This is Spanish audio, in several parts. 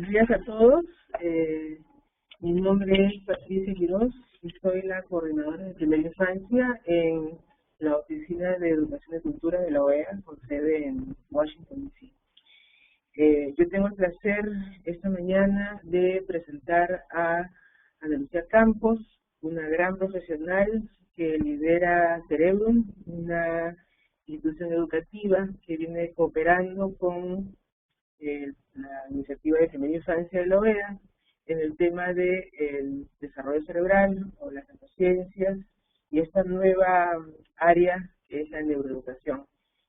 Buenos días a todos. Mi nombre es Patricia Quiroz y soy la coordinadora de primera infancia en la Oficina de Educación y Cultura de la OEA, con sede en Washington, D.C. Yo tengo el placer esta mañana de presentar a Ana Lucía Campos, una gran profesional que lidera Cerebrum, una institución educativa que viene cooperando con la iniciativa de primera infancia de la OEA en el tema del desarrollo cerebral o las neurociencias y esta nueva área que es la neuroeducación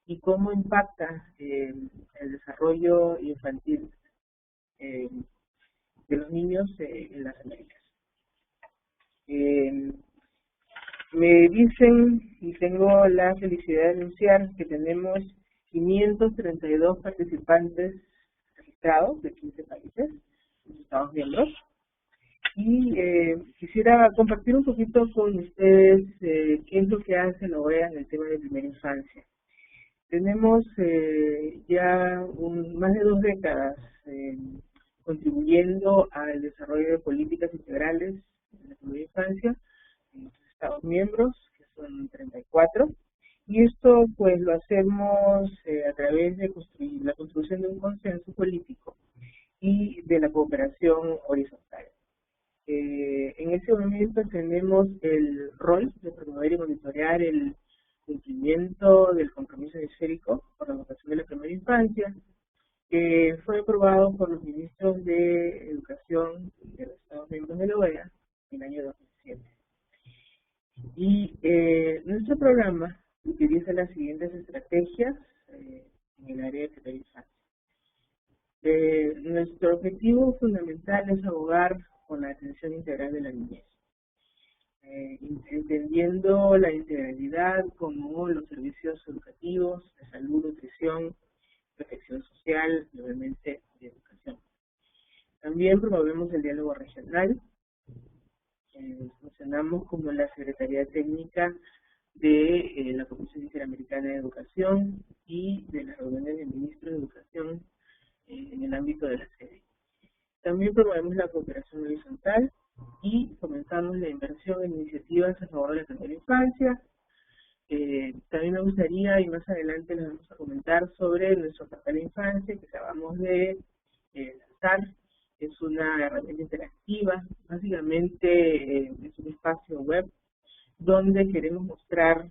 y cómo impacta el desarrollo infantil de los niños en las Américas. Me dicen, y tengo la felicidad de anunciar, que tenemos 532 participantes registrados de 15 países, Estados miembros, y quisiera compartir un poquito con ustedes qué es lo que hace la OEA en el tema de primera infancia. Tenemos ya más de 2 décadas contribuyendo al desarrollo de políticas integrales en la primera infancia en los Estados miembros, que son 34, y esto pues lo hacemos a través de la construcción de un consenso político y de la cooperación horizontal. En ese momento tenemos el rol de promover y monitorear el cumplimiento del compromiso hemisférico por la educación de la primera infancia, que fue aprobado por los ministros de Educación de los Estados miembros de la OEA en el año 2007. Y nuestro programa utiliza las siguientes estrategias en el área de primera infancia. Nuestro objetivo fundamental es abogar por la atención integral de la niñez, entendiendo la integralidad como los servicios educativos, de salud, nutrición, protección social y obviamente de educación. También promovemos el diálogo regional. Funcionamos como la Secretaría Técnica de la Comisión Interamericana de Educación y de las reuniones de ministros de educación en el ámbito de la sede. También promovemos la cooperación horizontal y comenzamos la inversión en iniciativas a favor de la primera infancia. También me gustaría, y más adelante les vamos a comentar sobre nuestro portal de infancia que acabamos de lanzar. Es una herramienta interactiva, básicamente es un espacio web donde queremos mostrar,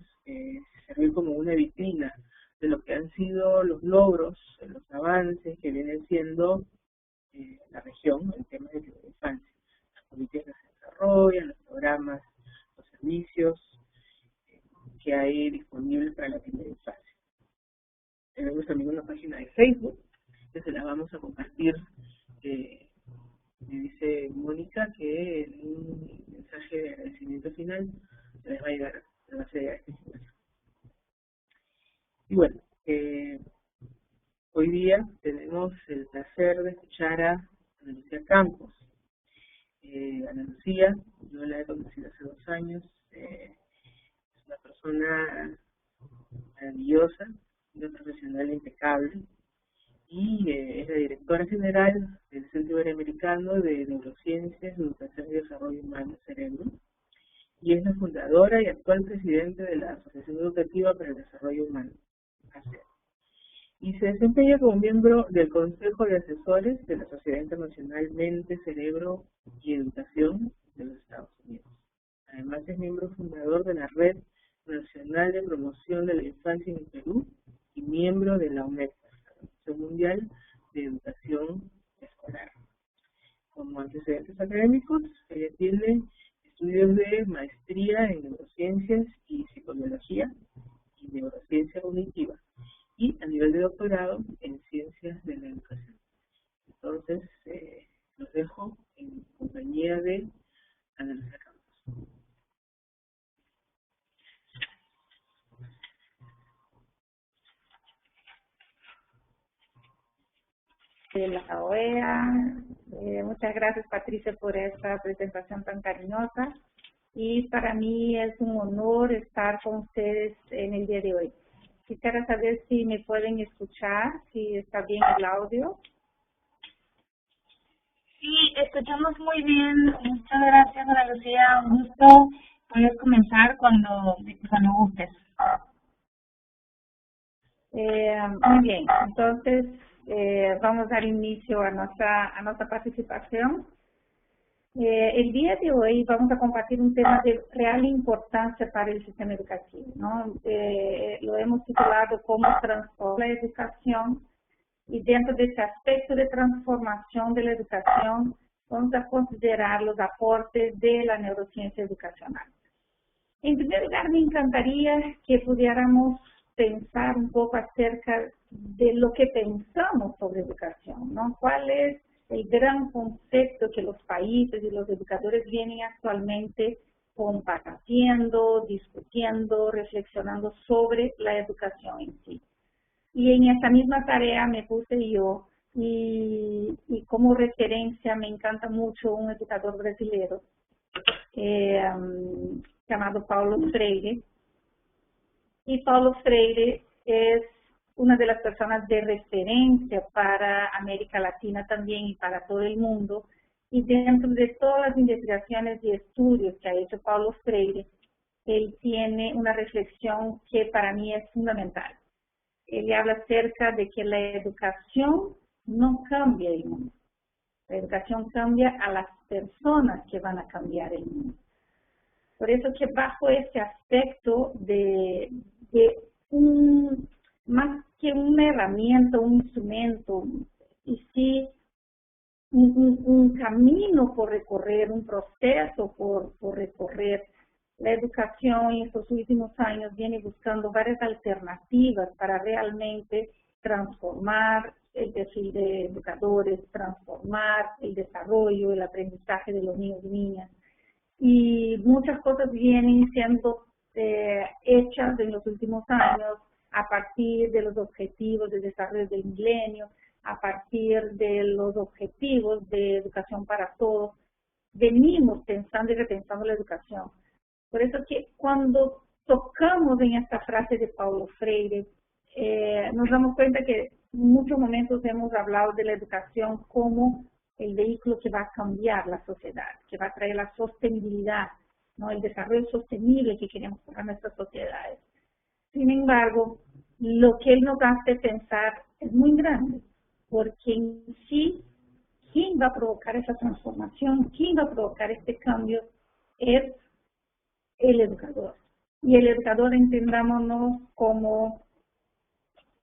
servir como una vitrina de lo que han sido los logros, los avances que viene siendo la región en temas de primera infancia, las políticas que se desarrollan, los programas, los servicios que hay disponibles para la primera infancia. Tenemos también una página de Facebook que se la vamos a compartir. Me dice Mónica que en un mensaje de agradecimiento final se les va a llegar la base de esta información. Y bueno, hoy día tenemos el placer de escuchar a Ana Lucía Campos. Ana Lucía, yo la he conocido hace 2 años, es una persona maravillosa, una profesional impecable, y es la directora general del Centro Iberoamericano de Neurociencias, Educación y Desarrollo Humano, Cerebrum, y es la fundadora y actual presidente de la Asociación Educativa para el Desarrollo Humano, ACED. Y se desempeña como miembro del Consejo de Asesores de la Sociedad Internacional Mente, Cerebro y Educación de los Estados Unidos. Además es miembro fundador de la Red Nacional de Promoción de la Infancia en el Perú y miembro de la UNED, la Organización Mundial de Educación Escolar. Como antecedentes académicos, ella tiene estudios de maestría en neurociencias y psicobiología y neurociencia cognitiva, y a nivel de doctorado en ciencias de la educación. Entonces, los dejo en compañía de Ana Lucía Campos. De la OEA. Muchas gracias, Patricia, por esta presentación tan cariñosa, y para mí es un honor estar con ustedes en el día de hoy. Quisiera saber si me pueden escuchar, si está bien el audio. Sí, escuchamos muy bien. Muchas gracias, Ana Lucía. Un gusto. Puedes comenzar cuando gustes. Muy bien, entonces vamos a dar inicio a nuestra participación. El día de hoy vamos a compartir un tema de real importancia para el sistema educativo, ¿no? Lo hemos titulado como transforma la educación, y dentro de ese aspecto de transformación de la educación vamos a considerar los aportes de la neurociencia educacional. En primer lugar, me encantaría que pudiéramos pensar un poco acerca de lo que pensamos sobre educación, ¿no? ¿Cuál es el gran concepto que los países y los educadores vienen actualmente compartiendo, discutiendo, reflexionando sobre la educación en sí? Y en esa misma tarea me puse yo, y como referencia me encanta mucho un educador brasileño llamado Paulo Freire. Y Paulo Freire es una de las personas de referencia para América Latina también y para todo el mundo. Y dentro de todas las investigaciones y estudios que ha hecho Paulo Freire, él tiene una reflexión que para mí es fundamental. Él habla acerca de que la educación no cambia el mundo. La educación cambia a las personas que van a cambiar el mundo. Por eso que bajo este aspecto de más que una herramienta, un instrumento, y sí un camino por recorrer, un proceso por recorrer, la educación en estos últimos años viene buscando varias alternativas para realmente transformar el perfil de educadores, transformar el desarrollo, el aprendizaje de los niños y niñas. Y muchas cosas vienen siendo hechas en los últimos años a partir de los objetivos de desarrollo del milenio, a partir de los objetivos de educación para todos. Venimos pensando y repensando la educación. Por eso que cuando tocamos en esta frase de Paulo Freire, nos damos cuenta que en muchos momentos hemos hablado de la educación como el vehículo que va a cambiar la sociedad, que va a traer la sostenibilidad, ¿no? El desarrollo sostenible que queremos para nuestras sociedades. Sin embargo, lo que él nos hace pensar es muy grande, porque en sí, ¿quién va a provocar esa transformación? ¿Quién va a provocar este cambio? Es el educador. Y el educador, entendámonos como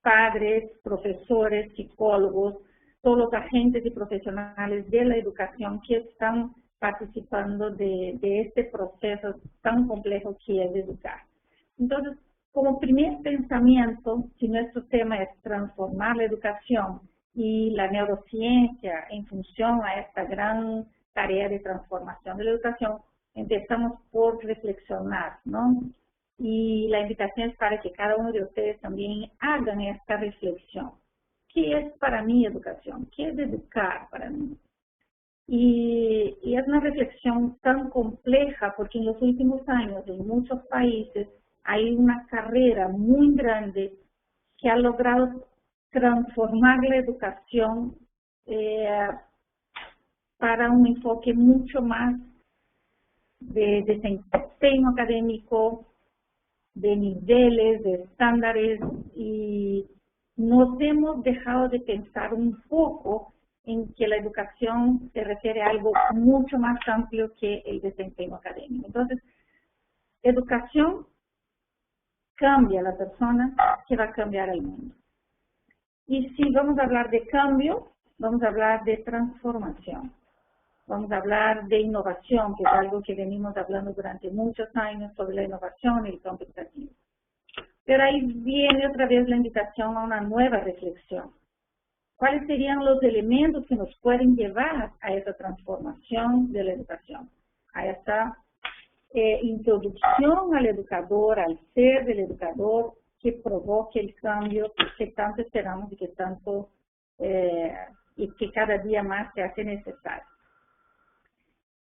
padres, profesores, psicólogos, todos los agentes y profesionales de la educación que están participando de este proceso tan complejo que es educar. Entonces, como primer pensamiento, si nuestro tema es transformar la educación y la neurociencia en función a esta gran tarea de transformación de la educación, empezamos por reflexionar, ¿no? Y la invitación es para que cada uno de ustedes también hagan esta reflexión. ¿Qué es para mí educación? ¿Qué es educar para mí? Y es una reflexión tan compleja porque en los últimos años en muchos países hay una carrera muy grande que ha logrado transformar la educación para un enfoque mucho más de desempeño académico, de niveles, de estándares, y nos hemos dejado de pensar un poco en que la educación se refiere a algo mucho más amplio que el desempeño académico. Entonces, educación cambia a la persona que va a cambiar el mundo. Y si vamos a hablar de cambio, vamos a hablar de transformación. Vamos a hablar de innovación, que es algo que venimos hablando durante muchos años sobre la innovación y el cambio educativo. Pero ahí viene otra vez la invitación a una nueva reflexión. ¿Cuáles serían los elementos que nos pueden llevar a esa transformación de la educación? A esa introducción al educador, al ser del educador, que provoque el cambio que tanto esperamos y que tanto y que cada día más se hace necesario.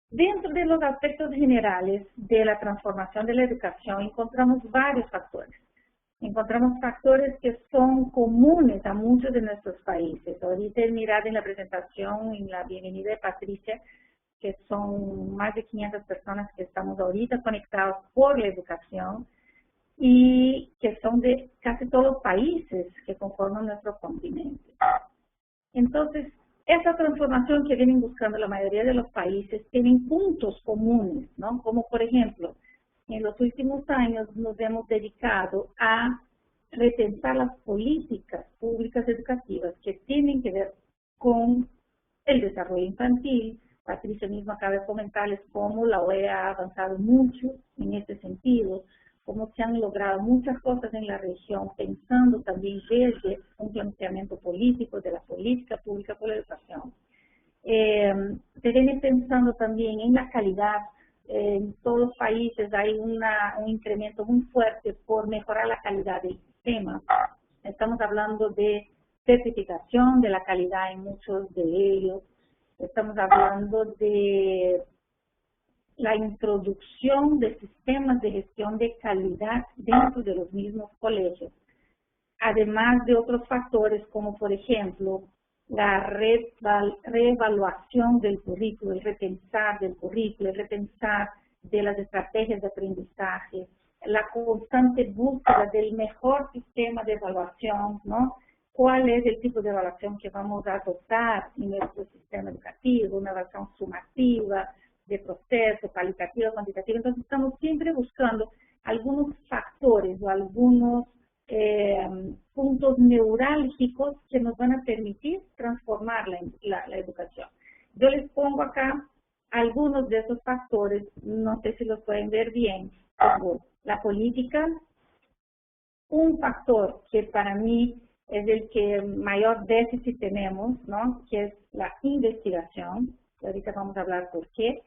Dentro de los aspectos generales de la transformación de la educación encontramos varios factores. encontramos factores que son comunes a muchos de nuestros países. Ahorita he mirado en la presentación, en la bienvenida de Patricia, que son más de 500 personas que estamos ahorita conectados por la educación y que son de casi todos los países que conforman nuestro continente. Entonces, esa transformación que vienen buscando la mayoría de los países tienen puntos comunes, ¿no? Como por ejemplo, en los últimos años nos hemos dedicado a repensar las políticas públicas educativas que tienen que ver con el desarrollo infantil. Patricia misma acaba de comentarles cómo la OEA ha avanzado mucho en este sentido, cómo se han logrado muchas cosas en la región, pensando también desde un planteamiento político de la política pública por la educación. Se viene pensando también en la calidad. En todos los países hay un incremento muy fuerte por mejorar la calidad del sistema. Estamos hablando de certificación de la calidad en muchos de ellos. Estamos hablando de la introducción de sistemas de gestión de calidad dentro de los mismos colegios, además de otros factores como por ejemplo la reevaluación del currículo, el repensar del currículo, el repensar de las estrategias de aprendizaje, la constante búsqueda del mejor sistema de evaluación, ¿no? ¿Cuál es el tipo de evaluación que vamos a adoptar en nuestro sistema educativo? Una evaluación sumativa, de proceso, cualitativa, cuantitativa. Entonces estamos siempre buscando algunos factores o algunos puntos neurálgicos que nos van a permitir transformar la educación. Yo les pongo acá algunos de esos factores, no sé si los pueden ver bien. Como la política, un factor que para mí es el que mayor déficit tenemos, ¿no? Que es la investigación. Ahorita vamos a hablar por qué.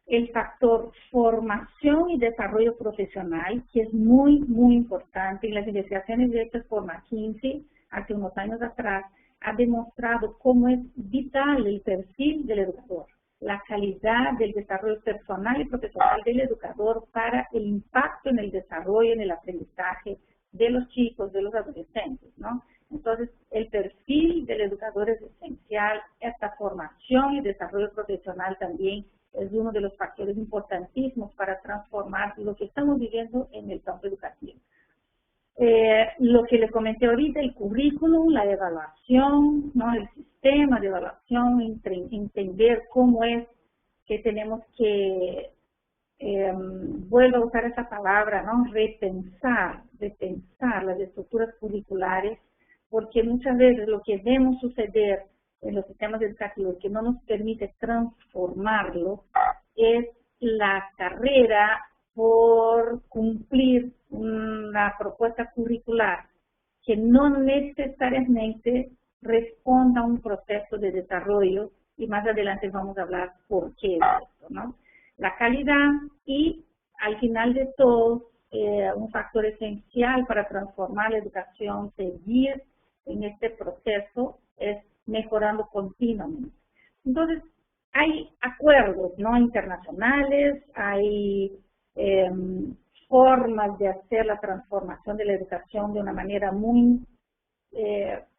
El factor formación y desarrollo profesional, que es muy, muy importante. En las investigaciones hechas por McKinsey hace unos años atrás, ha demostrado cómo es vital el perfil del educador, la calidad del desarrollo personal y profesional del educador para el impacto en el desarrollo, en el aprendizaje de los chicos, de los adolescentes, ¿no? Entonces, el perfil del educador es esencial, esta formación y desarrollo profesional también es uno de los factores importantísimos para transformar lo que estamos viviendo en el campo educativo. Lo que les comenté ahorita, el currículum, la evaluación, ¿no? El sistema de evaluación, entender cómo es que tenemos que, vuelvo a usar esa palabra, ¿no? Repensar las estructuras curriculares, porque muchas veces lo que vemos suceder en los sistemas educativos que no nos permite transformarlo es la carrera por cumplir una propuesta curricular que no necesariamente responda a un proceso de desarrollo, y más adelante vamos a hablar por qué es esto, ¿no? La calidad y al final de todo un factor esencial para transformar la educación, seguir en este proceso es mejorando continuamente. Entonces, hay acuerdos, ¿no? Internacionales, hay formas de hacer la transformación de la educación de una manera muy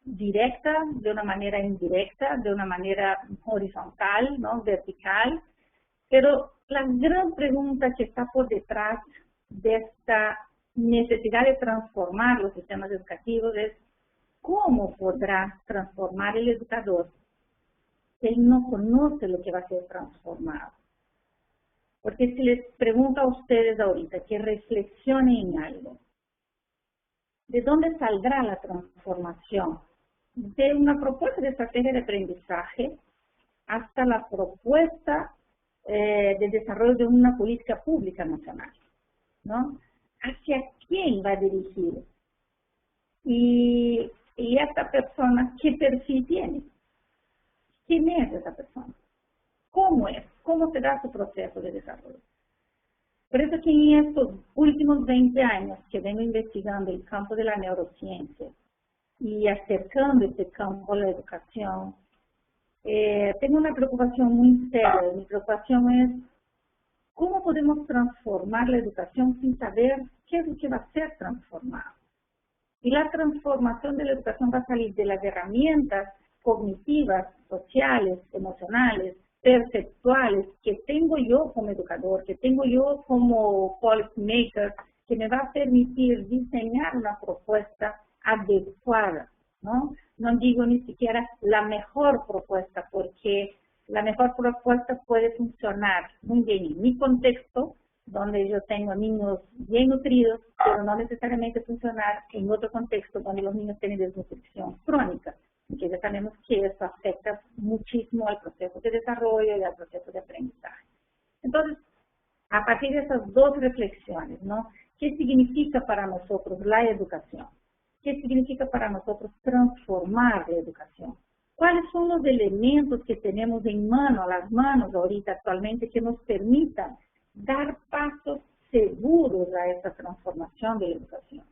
directa, de una manera indirecta, de una manera horizontal, ¿no? Vertical. Pero la gran pregunta que está por detrás de esta necesidad de transformar los sistemas educativos es ¿cómo podrá transformar el educador? Él no conoce lo que va a ser transformado. Porque si les pregunto a ustedes ahorita que reflexionen en algo, ¿de dónde saldrá la transformación? De una propuesta de estrategia de aprendizaje hasta la propuesta de desarrollo de una política pública nacional, ¿no? ¿Hacia quién va dirigido? Y esta persona, ¿qué perfil tiene? ¿Quién es esa persona? ¿Cómo es? ¿Cómo será su proceso de desarrollo? Por eso que en estos últimos 20 años que vengo investigando el campo de la neurociencia y acercando este campo a la educación, tengo una preocupación muy seria. Mi preocupación es ¿cómo podemos transformar la educación sin saber qué es lo que va a ser transformado. Y la transformación de la educación va a salir de las herramientas cognitivas, sociales, emocionales, perceptuales que tengo yo como educador, que tengo yo como policy maker, que me va a permitir diseñar una propuesta adecuada, ¿no? No digo ni siquiera la mejor propuesta, porque la mejor propuesta puede funcionar muy bien en mi contexto, donde yo tengo niños bien nutridos, pero no necesariamente funcionar en otro contexto donde los niños tienen desnutrición crónica, porque ya sabemos que eso afecta muchísimo al proceso de desarrollo y al proceso de aprendizaje. Entonces, a partir de esas dos reflexiones, ¿no? ¿Qué significa para nosotros la educación? ¿Qué significa para nosotros transformar la educación? ¿Cuáles son los elementos que tenemos en mano, a las manos ahorita actualmente, que nos permitan dar pasos seguros a esta transformación de la educación?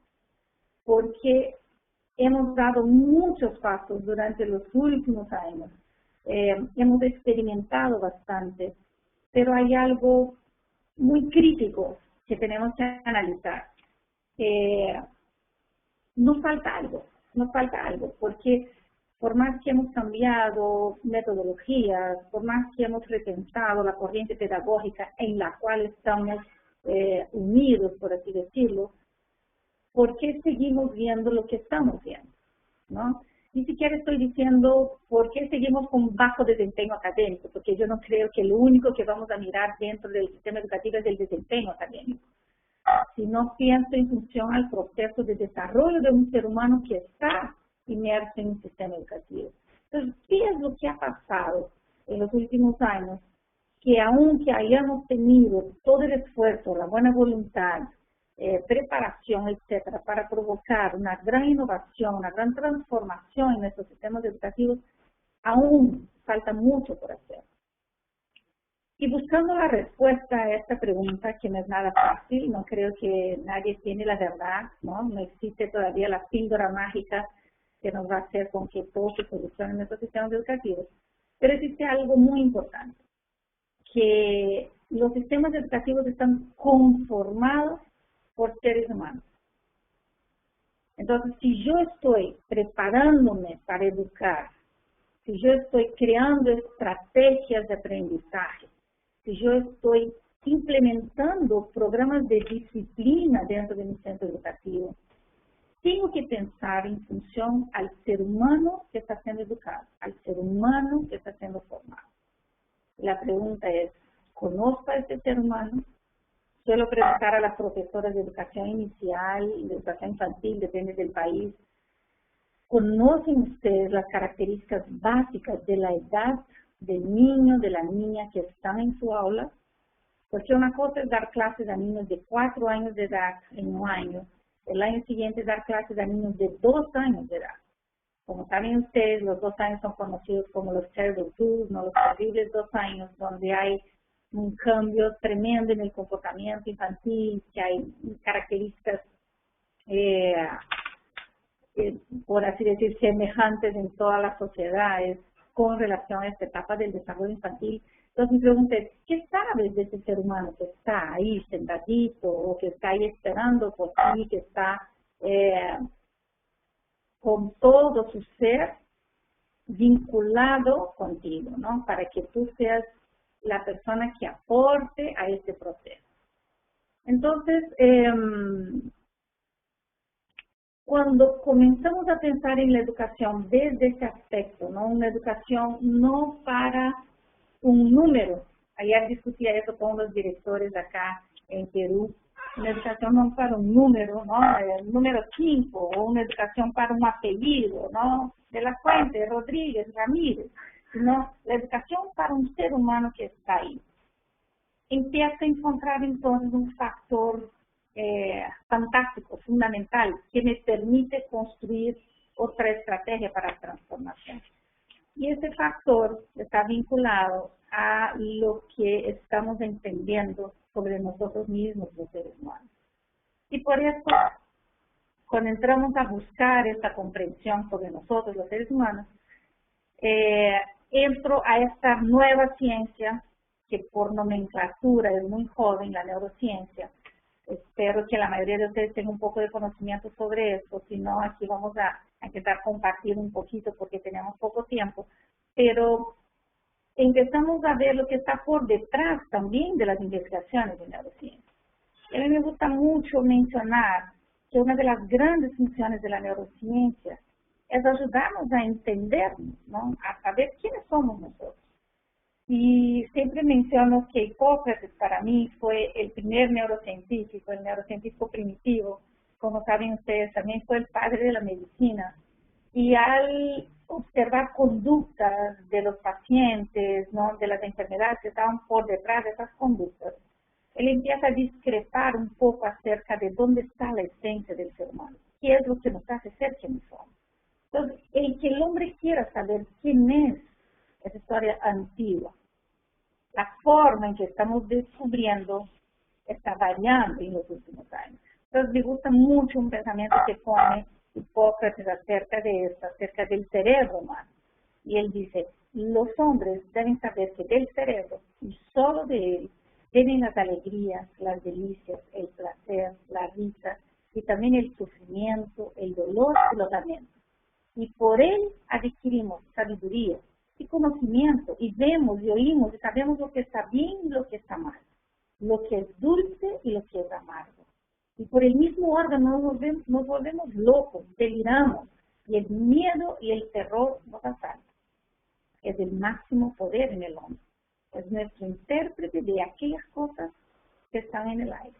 Porque hemos dado muchos pasos durante los últimos años, hemos experimentado bastante, pero hay algo muy crítico que tenemos que analizar. Nos falta algo, porque por más que hemos cambiado metodologías, por más que hemos repensado la corriente pedagógica en la cual estamos unidos, por así decirlo, ¿por qué seguimos viendo lo que estamos viendo? ¿No? Ni siquiera estoy diciendo por qué seguimos con bajo desempeño académico, porque yo no creo que lo único que vamos a mirar dentro del sistema educativo es el desempeño académico, sino pienso en función al proceso de desarrollo de un ser humano que está inmerso en un sistema educativo. Entonces, ¿qué es lo que ha pasado en los últimos años? Que aunque hayamos tenido todo el esfuerzo, la buena voluntad, preparación, etcétera, para provocar una gran innovación, una gran transformación en nuestros sistemas educativos, aún falta mucho por hacer. Y buscando la respuesta a esta pregunta, que no es nada fácil, no creo que nadie tiene la verdad, ¿no? No existe todavía la píldora mágica que nos va a hacer con que todo se solucione en nuestros sistemas educativos. Pero existe algo muy importante, que los sistemas educativos están conformados por seres humanos. Entonces, si yo estoy preparándome para educar, si yo estoy creando estrategias de aprendizaje, si yo estoy implementando programas de disciplina dentro de mi centro educativo, tengo que pensar en función al ser humano que está siendo educado, al ser humano que está siendo formado. La pregunta es, ¿conozco a este ser humano? Suelo preguntar a las profesoras de educación inicial y de educación infantil, depende del país, ¿conocen ustedes las características básicas de la edad del niño, de la niña que están en su aula? Porque una cosa es dar clases a niños de 4 años de edad en un año, el año siguiente dar clases a niños de 2 años de edad. Como saben ustedes, los 2 años son conocidos como los terrible twos, ¿no? Los terribles 2 años, donde hay un cambio tremendo en el comportamiento infantil, que hay características, por así decir, semejantes en todas las sociedades con relación a esta etapa del desarrollo infantil. Entonces mi pregunta es, ¿qué sabes de ese ser humano que está ahí sentadito o que está ahí esperando por ti, que está con todo su ser vinculado contigo, ¿no? Para que tú seas la persona que aporte a este proceso. Entonces, cuando comenzamos a pensar en la educación desde ese aspecto, ¿no? Una educación no para un número. Ayer discutía eso con los directores acá en Perú. Una educación no para un número, ¿no? El número 5, o una educación para un apellido, ¿no? De la Fuente, Rodríguez, Ramírez, sino la educación para un ser humano que está ahí. Empieza a encontrar entonces un factor fantástico, fundamental, que me permite construir otra estrategia para la transformación. Y ese factor está vinculado a lo que estamos entendiendo sobre nosotros mismos, los seres humanos. Y por eso, cuando entramos a buscar esta comprensión sobre nosotros, los seres humanos, entro a esta nueva ciencia, que por nomenclatura es muy joven, la neurociencia, Espero que la mayoría de ustedes tenga un poco de conocimiento sobre esto, si no, aquí vamos a intentar compartir un poquito porque tenemos poco tiempo, pero empezamos a ver lo que está por detrás también de las investigaciones de neurociencia. Y a mí me gusta mucho mencionar que una de las grandes funciones de la neurociencia es ayudarnos a entendernos, ¿no? A saber quiénes somos nosotros. Y siempre menciono que Hipócrates para mí fue el primer neurocientífico, el neurocientífico primitivo. Como saben ustedes, también fue el padre de la medicina. Y al observar conductas de los pacientes, ¿no? De las enfermedades que estaban por detrás de esas conductas, él empieza a discrepar un poco acerca de dónde está la esencia del ser humano, qué es lo que nos hace ser quienes somos. Entonces, el que el hombre quiera saber quién es esa historia antigua, la forma en que estamos descubriendo está variando en los últimos años. Entonces, me gusta mucho un pensamiento que pone Hipócrates acerca de esto, acerca del cerebro humano. Y él dice, los hombres deben saber que del cerebro, y solo de él, vienen las alegrías, las delicias, el placer, la risa, y también el sufrimiento, el dolor y los lamentos. Y por él adquirimos sabiduría y conocimiento, y vemos y oímos y sabemos lo que está bien y lo que está mal, lo que es dulce y lo que es amargo. Y por el mismo órgano nos volvemos locos, deliramos, y el miedo y el terror nos asaltan. Es el máximo poder en el hombre. Es nuestro intérprete de aquellas cosas que están en el aire.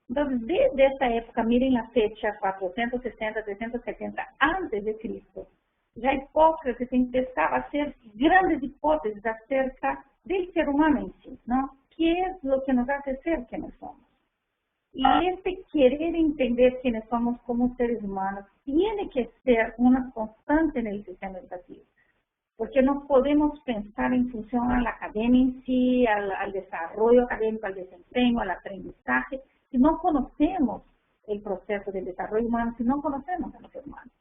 Entonces, desde esta época, miren la fecha, 460, 370 antes de Cristo, ya Hipócrates empezaba a hacer grandes hipótesis acerca del ser humano en sí, ¿no? ¿Qué es lo que nos hace ser quienes somos? Y este querer entender quiénes somos como seres humanos tiene que ser una constante en el sistema educativo, porque no podemos pensar en función a la academia en sí, al desarrollo académico, al desempeño, al aprendizaje, si no conocemos el proceso del desarrollo humano, si no conocemos a los seres humanos.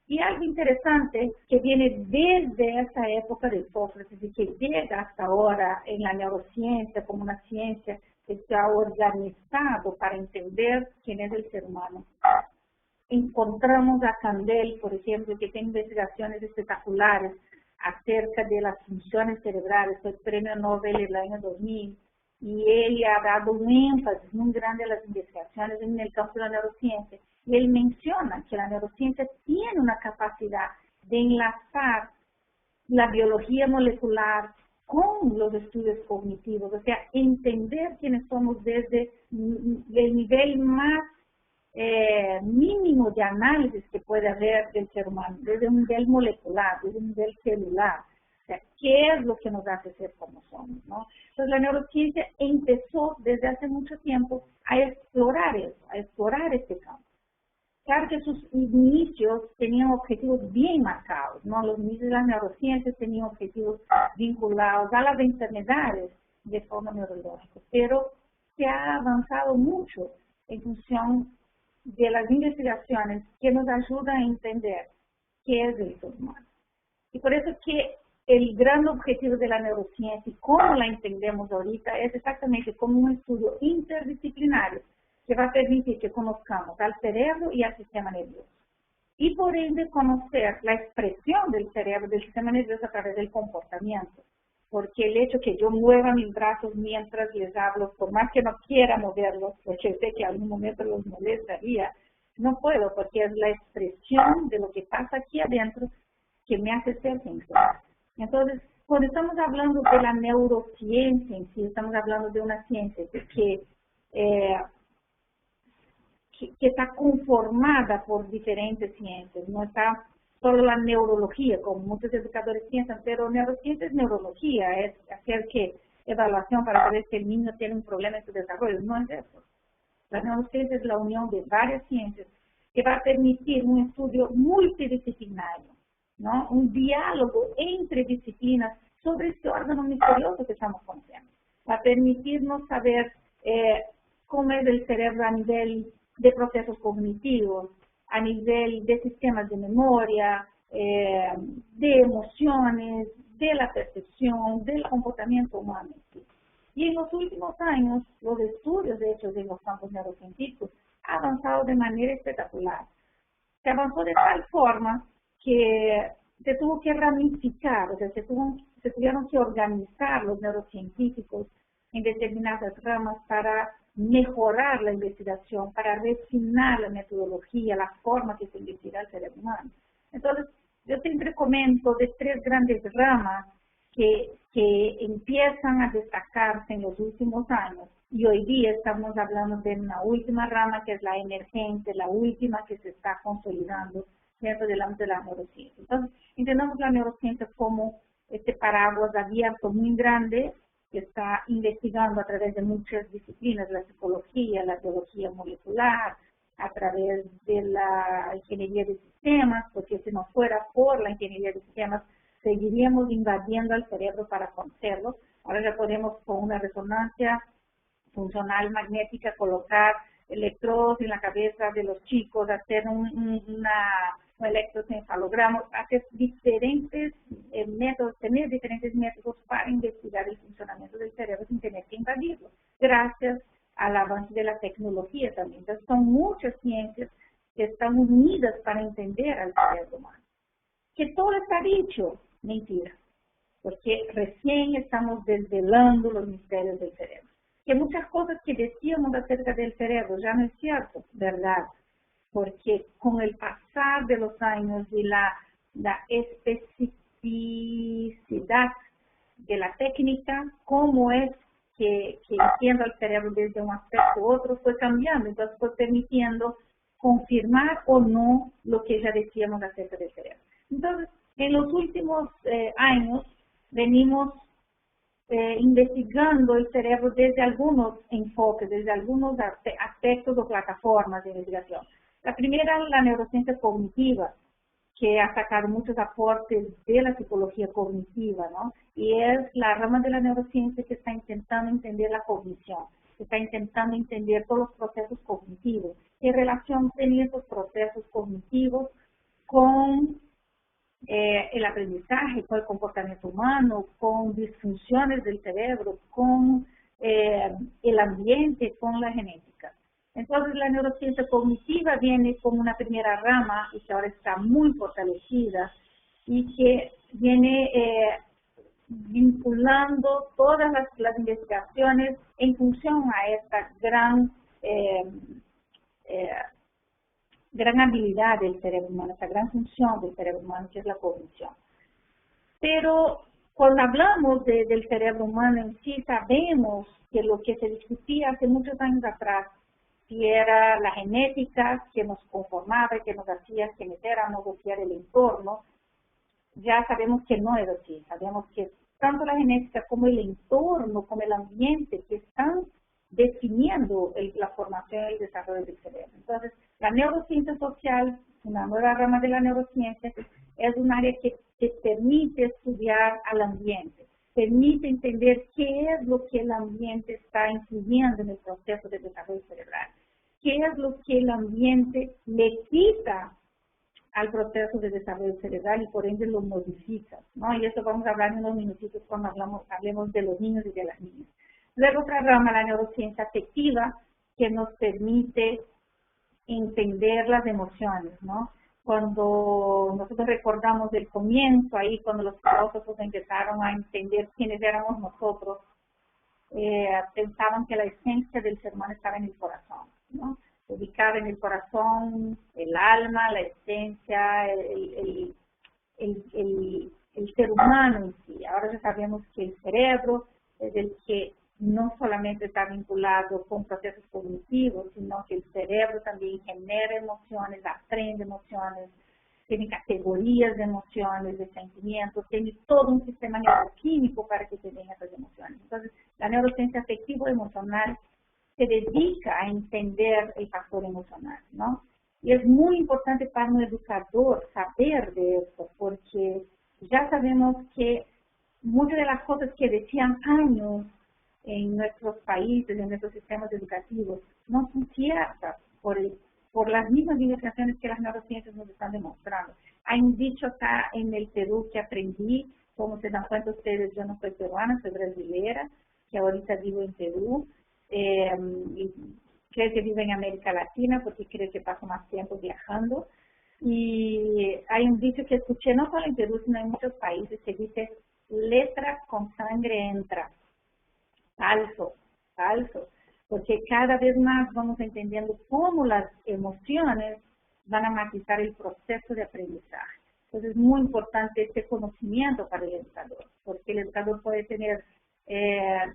Y algo interesante que viene desde esa época de Hipócrates y que llega hasta ahora en la neurociencia como una ciencia que se ha organizado para entender quién es el ser humano. Encontramos a Kandel, por ejemplo, que tiene investigaciones espectaculares acerca de las funciones cerebrales, fue el premio Nobel en el año 2000, y él ha dado un énfasis muy grande a las investigaciones en el campo de la neurociencia. Y él menciona que la neurociencia tiene una capacidad de enlazar la biología molecular con los estudios cognitivos, o sea, entender quiénes somos desde el nivel más mínimo de análisis que puede haber del ser humano, desde un nivel molecular, desde un nivel celular. O sea, ¿qué es lo que nos hace ser como somos, ¿no? Entonces, la neurociencia empezó desde hace mucho tiempo a explorar eso, a explorar este campo. Claro que sus inicios tenían objetivos bien marcados, ¿no? Los inicios de las neurociencias tenían objetivos vinculados a las enfermedades de forma neurológica, pero se ha avanzado mucho en función de las investigaciones que nos ayudan a entender qué es el ser humano. Y por eso que el gran objetivo de la neurociencia y cómo la entendemos ahorita es exactamente como un estudio interdisciplinario que va a permitir que conozcamos al cerebro y al sistema nervioso. Y por ende conocer la expresión del cerebro, del sistema nervioso a través del comportamiento. Porque el hecho que yo mueva mis brazos mientras les hablo, por más que no quiera moverlos, porque sé que en algún momento los molestaría, no puedo, porque es la expresión de lo que pasa aquí adentro que me hace ser quien soy. Entonces, cuando estamos hablando de la neurociencia en sí, estamos hablando de una ciencia que está conformada por diferentes ciencias, no está solo la neurología, como muchos educadores piensan, pero neurociencia es neurología, es hacer que evaluación para saber si el niño tiene un problema en su desarrollo, no es eso. La neurociencia es la unión de varias ciencias que va a permitir un estudio multidisciplinario, ¿no? Un diálogo entre disciplinas sobre este órgano misterioso que estamos conociendo. Va a permitirnos saber cómo es el cerebro a nivel de procesos cognitivos, a nivel de sistemas de memoria, de emociones, de la percepción, del comportamiento humano. Y en los últimos años, los estudios hechos en los campos neurocientíficos han avanzado de manera espectacular. Se avanzó de tal forma que se tuvo que ramificar, o sea, se tuvieron que organizar los neurocientíficos en determinadas ramas para mejorar la investigación, para refinar la metodología, la forma que se investiga el cerebro humano. Entonces, yo siempre comento de tres grandes ramas que empiezan a destacarse en los últimos años, y hoy día estamos hablando de una última rama que es la emergente, la última que se está consolidando dentro del ámbito de la neurociencia. Entonces, entendamos la neurociencia como este paraguas abierto muy grande que está investigando a través de muchas disciplinas, la psicología, la biología molecular, a través de la ingeniería de sistemas, porque si no fuera por la ingeniería de sistemas, seguiríamos invadiendo al cerebro para conocerlo. Ahora ya podemos, con una resonancia funcional magnética, colocar electrodos en la cabeza de los chicos, hacer un electroencefalograma, hacer diferentes métodos, tener diferentes métodos para investigar el funcionamiento del cerebro sin tener que invadirlo, gracias al avance de la tecnología también. Entonces, son muchas ciencias que están unidas para entender al cerebro humano. Que todo está dicho, mentira, porque recién estamos desvelando los misterios del cerebro. Que muchas cosas que decíamos acerca del cerebro ya no es cierto, ¿verdad? Porque con el pasar de los años y la especificidad de la técnica, cómo es que entiendo el cerebro desde un aspecto u otro, fue cambiando, entonces fue permitiendo confirmar o no lo que ya decíamos acerca del cerebro. Entonces, en los últimos años venimos investigando el cerebro desde algunos enfoques, desde algunos aspectos o plataformas de investigación. La primera es la neurociencia cognitiva, que ha sacado muchos aportes de la psicología cognitiva, ¿no? Y es la rama de la neurociencia que está intentando entender la cognición, que está intentando entender todos los procesos cognitivos, qué relación tienen esos procesos cognitivos con el aprendizaje, con el comportamiento humano, con disfunciones del cerebro, con el ambiente, con la genética. Entonces, la neurociencia cognitiva viene como una primera rama y que ahora está muy fortalecida y que viene vinculando todas las investigaciones en función a esta gran habilidad del cerebro humano, esta gran función del cerebro humano que es la cognición. Pero cuando hablamos del cerebro humano en sí, sabemos que lo que se discutía hace muchos años atrás, si era la genética que nos conformaba y que nos hacía quienes éramos, o si era el entorno, ya sabemos que no es así. Sabemos que tanto la genética como el entorno, como el ambiente, que están definiendo la formación y el desarrollo del cerebro. Entonces, la neurociencia social, una nueva rama de la neurociencia, es un área que permite estudiar al ambiente, permite entender qué es lo que el ambiente está influyendo en el proceso de desarrollo cerebral, qué es lo que el ambiente le quita al proceso de desarrollo cerebral y por ende lo modifica, ¿no? Y eso vamos a hablar en unos minutitos cuando hablemos de los niños y de las niñas. Luego otra rama, la neurociencia afectiva, que nos permite entender las emociones, ¿no? Cuando nosotros recordamos el comienzo, ahí cuando los filósofos empezaron a entender quiénes éramos nosotros, pensaban que la esencia del ser humano estaba en el corazón, ¿no? Ubicada en el corazón, el alma, la esencia, el ser humano en sí. Ahora ya sabemos que el cerebro es el que no solamente está vinculado con procesos cognitivos, sino que el cerebro también genera emociones, aprende emociones, tiene categorías de emociones, de sentimientos, tiene todo un sistema neuroquímico para que se den esas emociones. Entonces, la neurociencia afectivo-emocional se dedica a entender el factor emocional, ¿no? Y es muy importante para un educador saber de esto, porque ya sabemos que muchas de las cosas que decían años en nuestros países, en nuestros sistemas educativos, no son ciertas por las mismas investigaciones que las neurociencias nos están demostrando. Hay un dicho acá en el Perú que aprendí, como se dan cuenta ustedes, yo no soy peruana, soy brasilera, que ahorita vivo en Perú, y creo que vivo en América Latina porque creo que paso más tiempo viajando. Y hay un dicho que escuché no solo en Perú, sino en muchos países, que dice, letra con sangre entra. Falso, falso, porque cada vez más vamos entendiendo cómo las emociones van a matizar el proceso de aprendizaje. Entonces es muy importante este conocimiento para el educador, porque el educador puede tener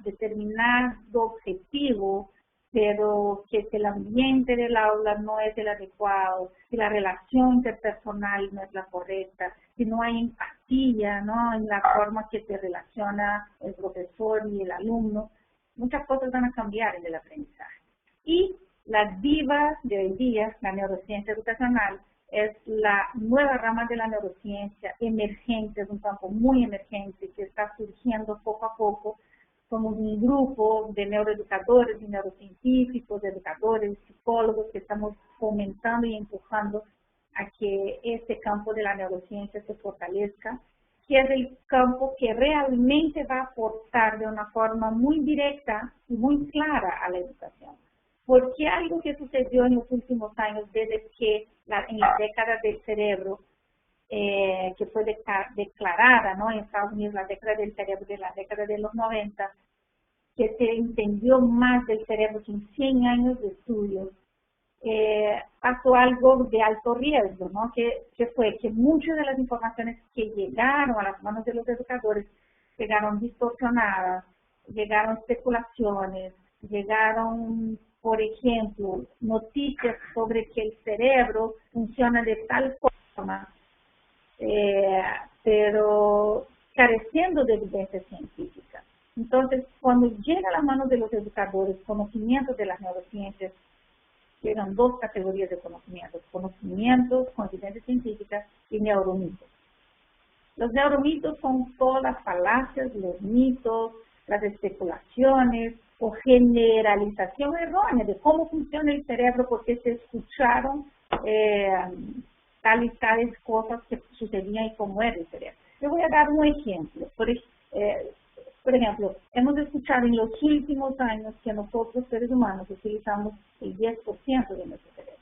determinado objetivo, pero que si el ambiente del aula no es el adecuado, si la relación interpersonal no es la correcta, si no hay empatía, ¿no?, en la forma que se relaciona el profesor y el alumno, muchas cosas van a cambiar en el aprendizaje. Y las divas de hoy día, la neurociencia educacional, es la nueva rama de la neurociencia emergente, es un campo muy emergente que está surgiendo poco a poco. Somos un grupo de neuroeducadores y neurocientíficos, de educadores, psicólogos, que estamos fomentando y empujando a que este campo de la neurociencia se fortalezca, que es el campo que realmente va a aportar de una forma muy directa y muy clara a la educación. Porque algo que sucedió en los últimos años, desde que en la década del cerebro, que fue declarada, ¿no?, en Estados Unidos, la década del cerebro de la década de los 90, que se entendió más del cerebro que en 100 años de estudios, pasó algo de alto riesgo, ¿no?, que fue que muchas de las informaciones que llegaron a las manos de los educadores llegaron distorsionadas, llegaron especulaciones, llegaron, por ejemplo, noticias sobre que el cerebro funciona de tal forma, pero careciendo de evidencia científica. Entonces, cuando llega a las manos de los educadores conocimientos de las neurociencias, llegan dos categorías de conocimientos: conocimientos con evidencia científica y neuromitos. Los neuromitos son todas las falacias, los mitos, las especulaciones o generalización errónea de cómo funciona el cerebro porque se escucharon tales cosas que sucedían y cómo era el cerebro. Yo voy a dar un ejemplo. Por ejemplo, hemos escuchado en los últimos años que nosotros, seres humanos, utilizamos el 10% de nuestro cerebro.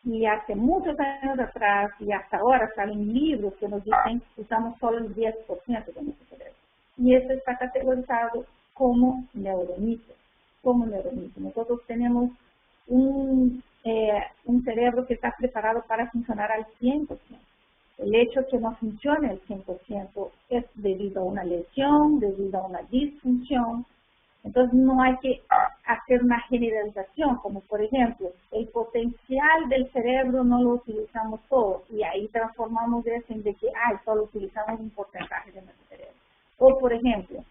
Y hace muchos años atrás y hasta ahora salen libros que nos dicen que usamos solo el 10% de nuestro cerebro. Y esto está categorizado como neuromito. Nosotros tenemos un cerebro que está preparado para funcionar al 100%. El hecho de que no funcione al 100% es debido a una lesión, debido a una disfunción. Entonces no hay que hacer una generalización, como por ejemplo, el potencial del cerebro no lo utilizamos todo, y ahí transformamos eso en de que solo utilizamos un porcentaje de nuestro cerebro. O por ejemplo,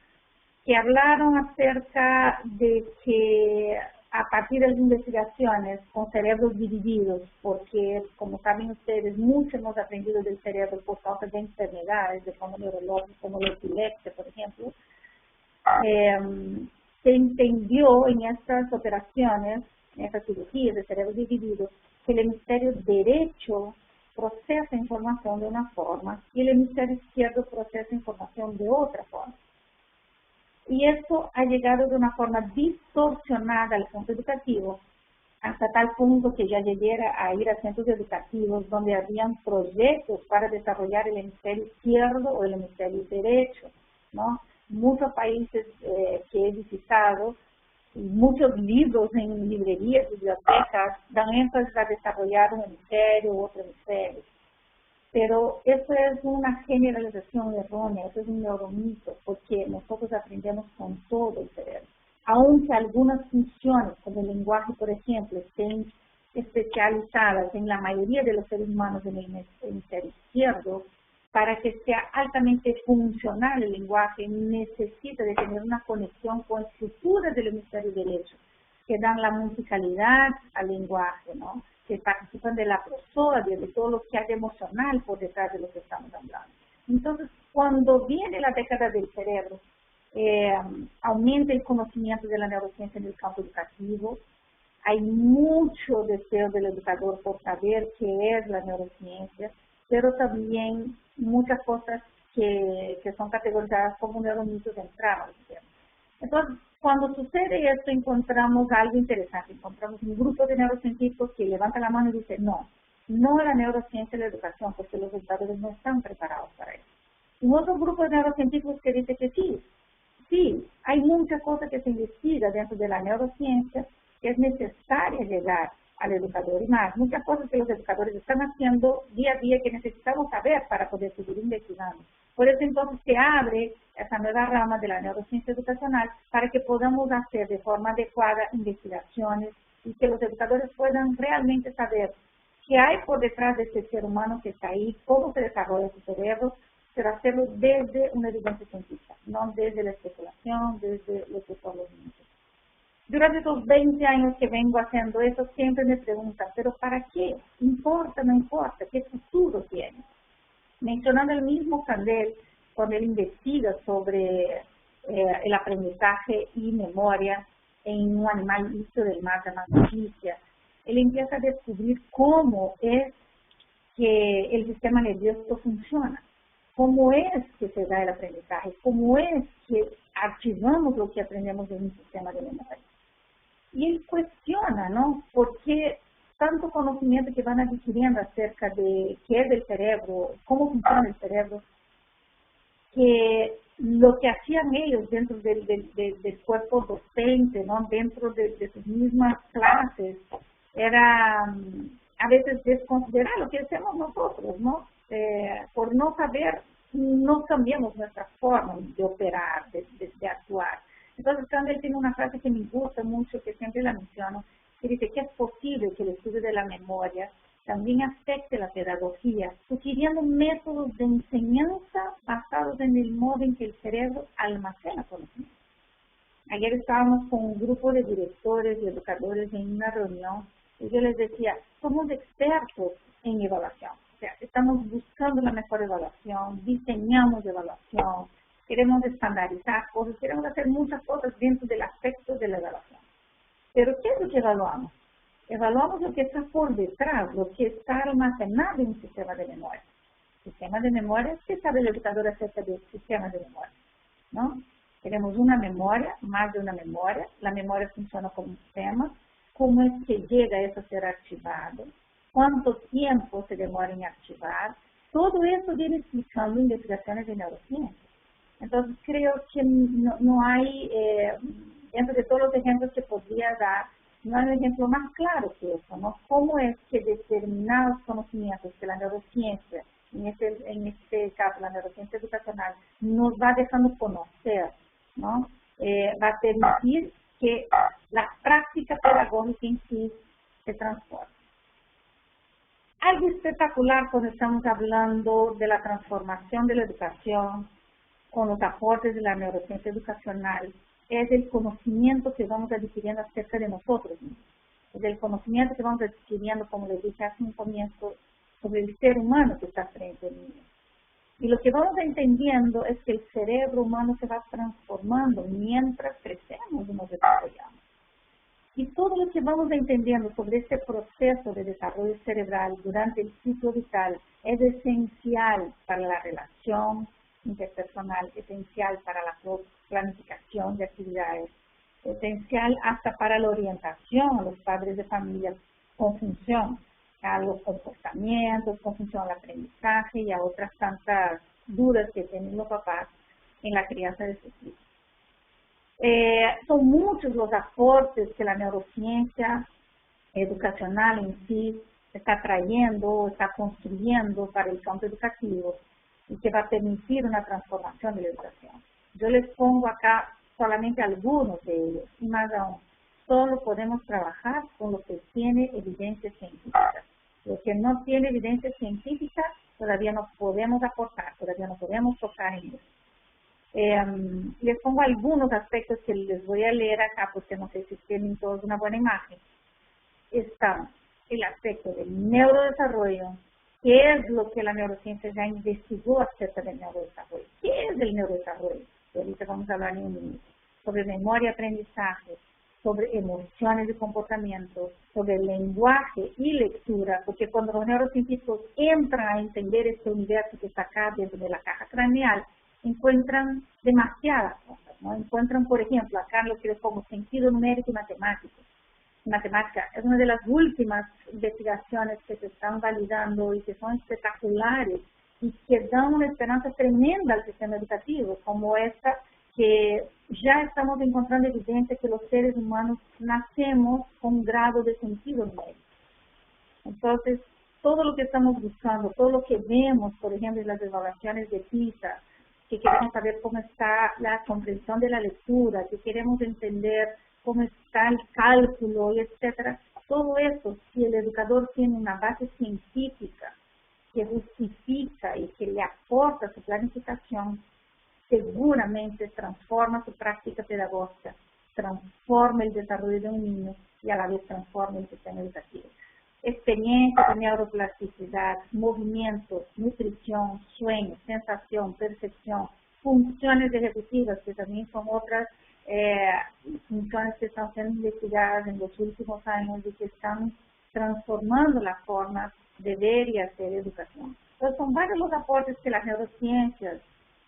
que hablaron acerca de que a partir de las investigaciones con cerebros divididos, porque como saben ustedes, mucho hemos aprendido del cerebro por causa de enfermedades de fondo neurológico, como la epilepsia, por ejemplo, se entendió en estas operaciones, en estas cirugías de cerebro dividido, que el hemisferio derecho procesa información de una forma y el hemisferio izquierdo procesa información de otra forma. Y esto ha llegado de una forma distorsionada al centro educativo, hasta tal punto que ya llegué a ir a centros educativos donde habían proyectos para desarrollar el hemisferio izquierdo o el hemisferio derecho, ¿no? Muchos países que he visitado, y muchos libros en librerías, bibliotecas, dan énfasis a desarrollar un hemisferio u otro hemisferio. Pero eso es una generalización errónea, eso es un neuromito, porque nosotros aprendemos con todo el cerebro. Aunque algunas funciones, como el lenguaje, por ejemplo, estén especializadas en la mayoría de los seres humanos en el hemisferio izquierdo, para que sea altamente funcional el lenguaje necesita de tener una conexión con estructuras del hemisferio derecho, que dan la musicalidad al lenguaje, ¿no?, que participan de la prosodia, de todo lo que hay emocional por detrás de lo que estamos hablando. Entonces, cuando viene la década del cerebro, aumenta el conocimiento de la neurociencia en el campo educativo, hay mucho deseo del educador por saber qué es la neurociencia, pero también muchas cosas que son categorizadas como neuromitos entraron. Entonces, cuando sucede esto, encontramos algo interesante. Encontramos un grupo de neurocientíficos que levanta la mano y dice, no la neurociencia y la educación, porque los educadores no están preparados para eso. Y otro grupo de neurocientíficos que dice que sí, hay muchas cosas que se investiga dentro de la neurociencia, que es necesaria llegar al educador y más. Muchas cosas que los educadores están haciendo día a día que necesitamos saber para poder seguir investigando. Por eso entonces se abre esa nueva rama de la neurociencia educacional para que podamos hacer de forma adecuada investigaciones y que los educadores puedan realmente saber qué hay por detrás de este ser humano que está ahí, cómo se desarrolla su cerebro, pero hacerlo desde una evidencia científica, no desde la especulación, desde lo que son los niños. Durante estos 20 años que vengo haciendo eso, siempre me preguntan, ¿pero para qué? ¿Importa, no importa? ¿Qué futuro tiene? Mencionando el mismo Candel, cuando él investiga sobre el aprendizaje y memoria en un animal listo del mar llamado Noticia, él empieza a descubrir cómo es que el sistema nervioso funciona, cómo es que se da el aprendizaje, cómo es que archivamos lo que aprendemos en un sistema de memoria. Y él cuestiona, ¿no? ¿Por qué tanto conocimiento que van adquiriendo acerca de qué es el cerebro, cómo funciona el cerebro, que lo que hacían ellos dentro del cuerpo docente, ¿no? Dentro de sus mismas clases, era a veces desconsiderar lo que hacemos nosotros, ¿no? Por no saber, no cambiamos nuestra forma de operar, de actuar. Entonces, Candel tiene una frase que me gusta mucho, que siempre la menciono, que dice que es posible que el estudio de la memoria también afecte la pedagogía, sugiriendo métodos de enseñanza basados en el modo en que el cerebro almacena conocimiento. Ayer estábamos con un grupo de directores y educadores en una reunión y yo les decía, somos expertos en evaluación. O sea, estamos buscando la mejor evaluación, diseñamos evaluación, queremos estandarizar cosas, queremos hacer muchas cosas dentro del aspecto de la evaluación. Pero ¿qué es lo que evaluamos? Evaluamos lo que está por detrás, lo que está almacenado en un sistema de memoria. Sistema de memoria, ¿qué sabe el educador acerca del sistema de memoria? ¿No? Tenemos una memoria, más de una memoria, la memoria funciona como un sistema, cómo es que llega eso a ser archivado, cuánto tiempo se demora en archivar, todo eso viene explicando investigaciones de neurociencia. Entonces creo que no hay, dentro de todos los ejemplos que podría dar, no hay un ejemplo más claro que eso, ¿no? Cómo es que determinados conocimientos que la neurociencia, en este caso la neurociencia educacional, nos va dejando conocer, ¿no? Va a permitir que la práctica pedagógica en sí se transforme. Algo espectacular cuando estamos hablando de la transformación de la educación con los aportes de la neurociencia educacional es el conocimiento que vamos adquiriendo acerca de nosotros mismos. Es el conocimiento que vamos adquiriendo, como les dije hace un comienzo, sobre el ser humano que está frente a mí. Y lo que vamos entendiendo es que el cerebro humano se va transformando mientras crecemos y nos desarrollamos. Y todo lo que vamos entendiendo sobre este proceso de desarrollo cerebral durante el ciclo vital es esencial para la relación interpersonal, esencial para la planificación de actividades, esencial hasta para la orientación a los padres de familia con función a los comportamientos, con función al aprendizaje y a otras tantas dudas que tienen los papás en la crianza de sus hijos. Son muchos los aportes que la neurociencia educacional en sí está trayendo, está construyendo para el campo educativo y que va a permitir una transformación de la educación. Yo les pongo acá solamente algunos de ellos, y más aún, solo podemos trabajar con lo que tiene evidencia científica. Lo que no tiene evidencia científica todavía no podemos aportar, todavía no podemos tocar en eso. Les pongo algunos aspectos que les voy a leer acá porque no sé si tienen todos una buena imagen. Está el aspecto del neurodesarrollo, qué es lo que la neurociencia ya investigó acerca del neurodesarrollo. ¿Qué es el neurodesarrollo? Y ahorita vamos a hablar en un minuto. Sobre memoria y aprendizaje, sobre emociones y comportamientos, sobre lenguaje y lectura, porque cuando los neurocientíficos entran a entender este universo que está acá dentro de la caja craneal, encuentran demasiadas cosas, ¿no? Encuentran, por ejemplo, acá lo que es como sentido numérico y matemático. Matemática es una de las últimas investigaciones que se están validando y que son espectaculares y que dan una esperanza tremenda al sistema educativo, como esta que ya estamos encontrando evidencia que los seres humanos nacemos con un grado de sentido numérico. Entonces, todo lo que estamos buscando, todo lo que vemos, por ejemplo, en las evaluaciones de PISA, que queremos saber cómo está la comprensión de la lectura, que queremos entender cómo está el cálculo, y etcétera. Todo eso, si el educador tiene una base científica que justifica y que le aporta su planificación, seguramente transforma su práctica pedagógica, transforma el desarrollo de un niño y a la vez transforma el sistema educativo. Experiencia de neuroplasticidad, movimientos, nutrición, sueño, sensación, percepción, funciones ejecutivas, que también son otras funciones que están siendo investigadas en los últimos años y que están transformando la forma de ver y hacer educación. Entonces son varios los aportes que las neurociencias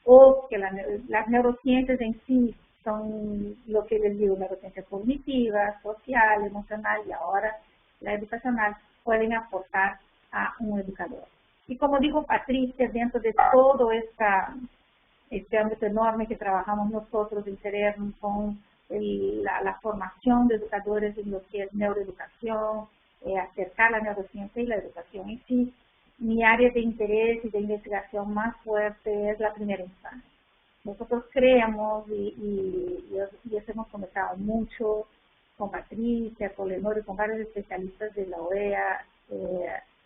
o que las neurociencias en sí son lo que les digo, neurociencia cognitiva, social, emocional y ahora la educacional pueden aportar a un educador. Y como dijo Patricia, dentro de todo este ámbito enorme que trabajamos nosotros en CERERN con la formación de educadores en lo que es neuroeducación, acercar la neurociencia y la educación en sí, mi área de interés y de investigación más fuerte es la primera infancia. Nosotros creemos y eso hemos conversado mucho con Patricia, con Lenore, con varios especialistas de la OEA,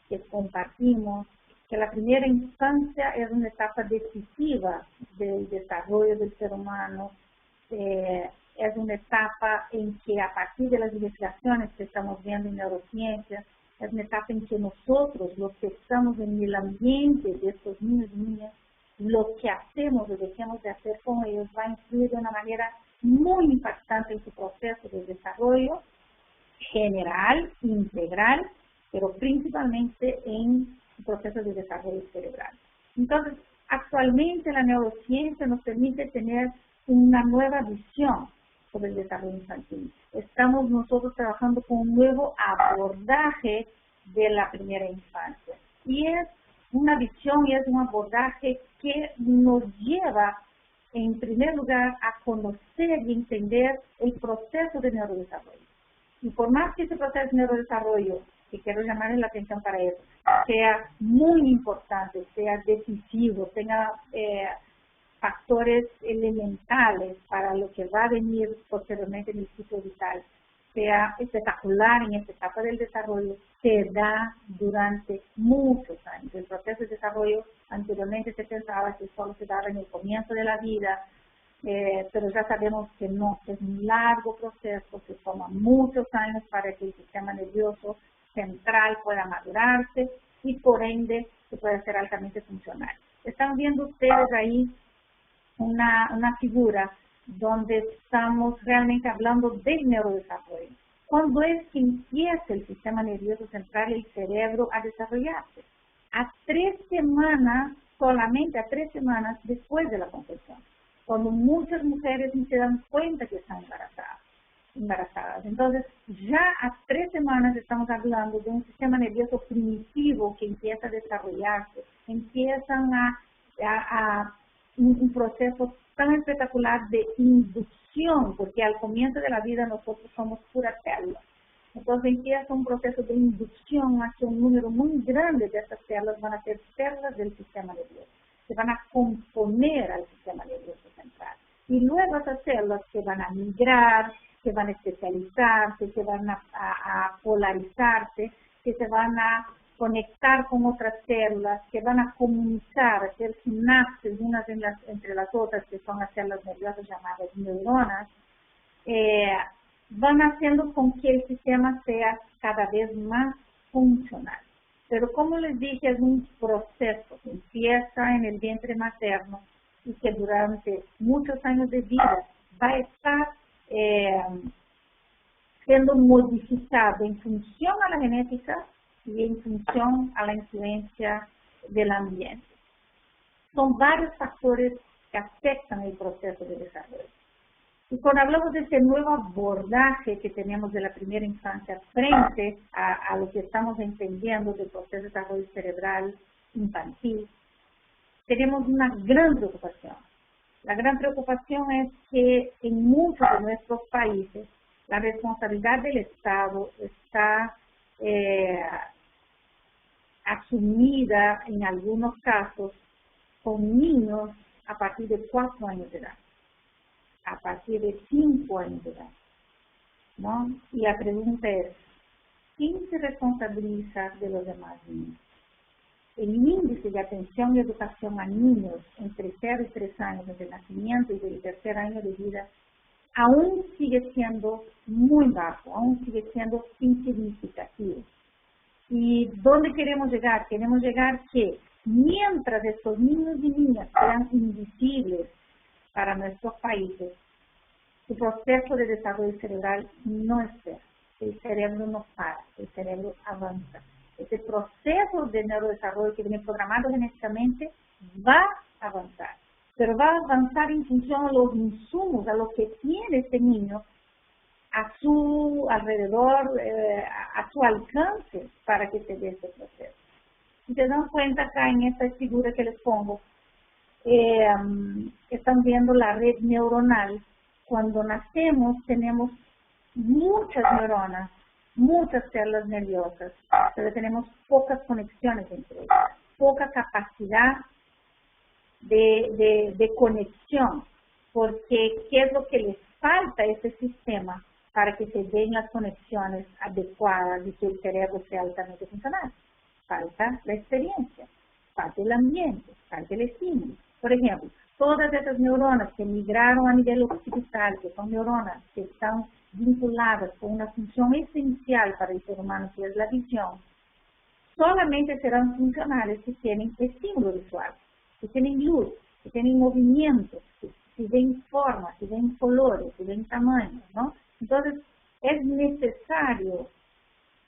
que compartimos que la primera infancia es una etapa decisiva del desarrollo del ser humano, es una etapa en que a partir de las investigaciones que estamos viendo en neurociencia, es una etapa en que nosotros, los que estamos en el ambiente de estos niños y niñas, lo que hacemos o dejemos de hacer con ellos va a influir de una manera muy impactante en su proceso de desarrollo general, integral, pero principalmente en procesos de desarrollo cerebral. Entonces, actualmente la neurociencia nos permite tener una nueva visión sobre el desarrollo infantil. Estamos nosotros trabajando con un nuevo abordaje de la primera infancia. Y es una visión y es un abordaje que nos lleva, en primer lugar, a conocer y entender el proceso de neurodesarrollo. Y por más que ese proceso de neurodesarrollo, que quiero llamarles la atención para eso, sea muy importante, sea decisivo, tenga factores elementales para lo que va a venir posteriormente en el ciclo vital, sea espectacular en esta etapa del desarrollo, se da durante muchos años. El proceso de desarrollo anteriormente se pensaba que solo se daba en el comienzo de la vida, pero ya sabemos que no, es un largo proceso que toma muchos años para que el sistema nervioso central pueda madurarse y por ende se pueda ser altamente funcional. Están viendo ustedes ahí una figura donde estamos realmente hablando del neurodesarrollo. ¿Cuándo es que empieza el sistema nervioso central y el cerebro a desarrollarse? A 3 semanas, solamente a 3 semanas después de la concepción, cuando muchas mujeres no se dan cuenta que están embarazadas. Entonces, ya a 3 semanas estamos hablando de un sistema nervioso primitivo que empieza a desarrollarse, empiezan a un proceso tan espectacular de inducción, porque al comienzo de la vida nosotros somos puras células. Entonces empieza un proceso de inducción hacia un número muy grande de estas células, van a ser células del sistema nervioso, que van a componer al sistema nervioso central. Y luego esas células que van a migrar, que van a especializarse, que van a polarizarse, que se van a conectar con otras células, que van a comunicar, hacer sinapsis unas entre las otras, que son las células nerviosas llamadas neuronas, van haciendo con que el sistema sea cada vez más funcional. Pero como les dije, es un proceso que empieza en el vientre materno y que durante muchos años de vida va a estar siendo modificado en función a la genética y en función a la influencia del ambiente. Son varios factores que afectan el proceso de desarrollo. Y cuando hablamos de ese nuevo abordaje que tenemos de la primera infancia frente a lo que estamos entendiendo del proceso de desarrollo cerebral infantil, tenemos una gran preocupación. La gran preocupación es que en muchos de nuestros países la responsabilidad del Estado está asumida en algunos casos con niños a partir de 4 años de edad, a partir de 5 años de edad, ¿no? Y la pregunta es, ¿quién se responsabiliza de los demás niños? El índice de atención y educación a niños entre 0 y 3 años desde el nacimiento y del tercer año de vida aún sigue siendo muy bajo, aún sigue siendo insignificativo. ¿Y dónde queremos llegar? Queremos llegar que mientras estos niños y niñas sean invisibles para nuestros países, su proceso de desarrollo cerebral no espera. El cerebro no para, el cerebro avanza. Ese proceso de neurodesarrollo que viene programado genéticamente va a avanzar, pero va a avanzar en función a los insumos, a lo que tiene este niño a su alrededor, a su alcance para que se dé este proceso. Si se dan cuenta acá en esta figura que les pongo, están viendo la red neuronal. Cuando nacemos tenemos muchas neuronas, muchas células nerviosas, pero tenemos pocas conexiones entre ellas, poca capacidad de conexión, porque ¿qué es lo que les falta a ese sistema para que se den las conexiones adecuadas y que el cerebro sea altamente funcional? Falta la experiencia, falta el ambiente, falta el estímulo. Por ejemplo, todas esas neuronas que migraron a nivel occipital, que son neuronas que están vinculadas con una función esencial para el ser humano, que es la visión, solamente serán funcionales si tienen estímulo visual, si tienen luz, si tienen movimiento, si ven formas, si ven colores, si ven tamaños, ¿no? Entonces, es necesario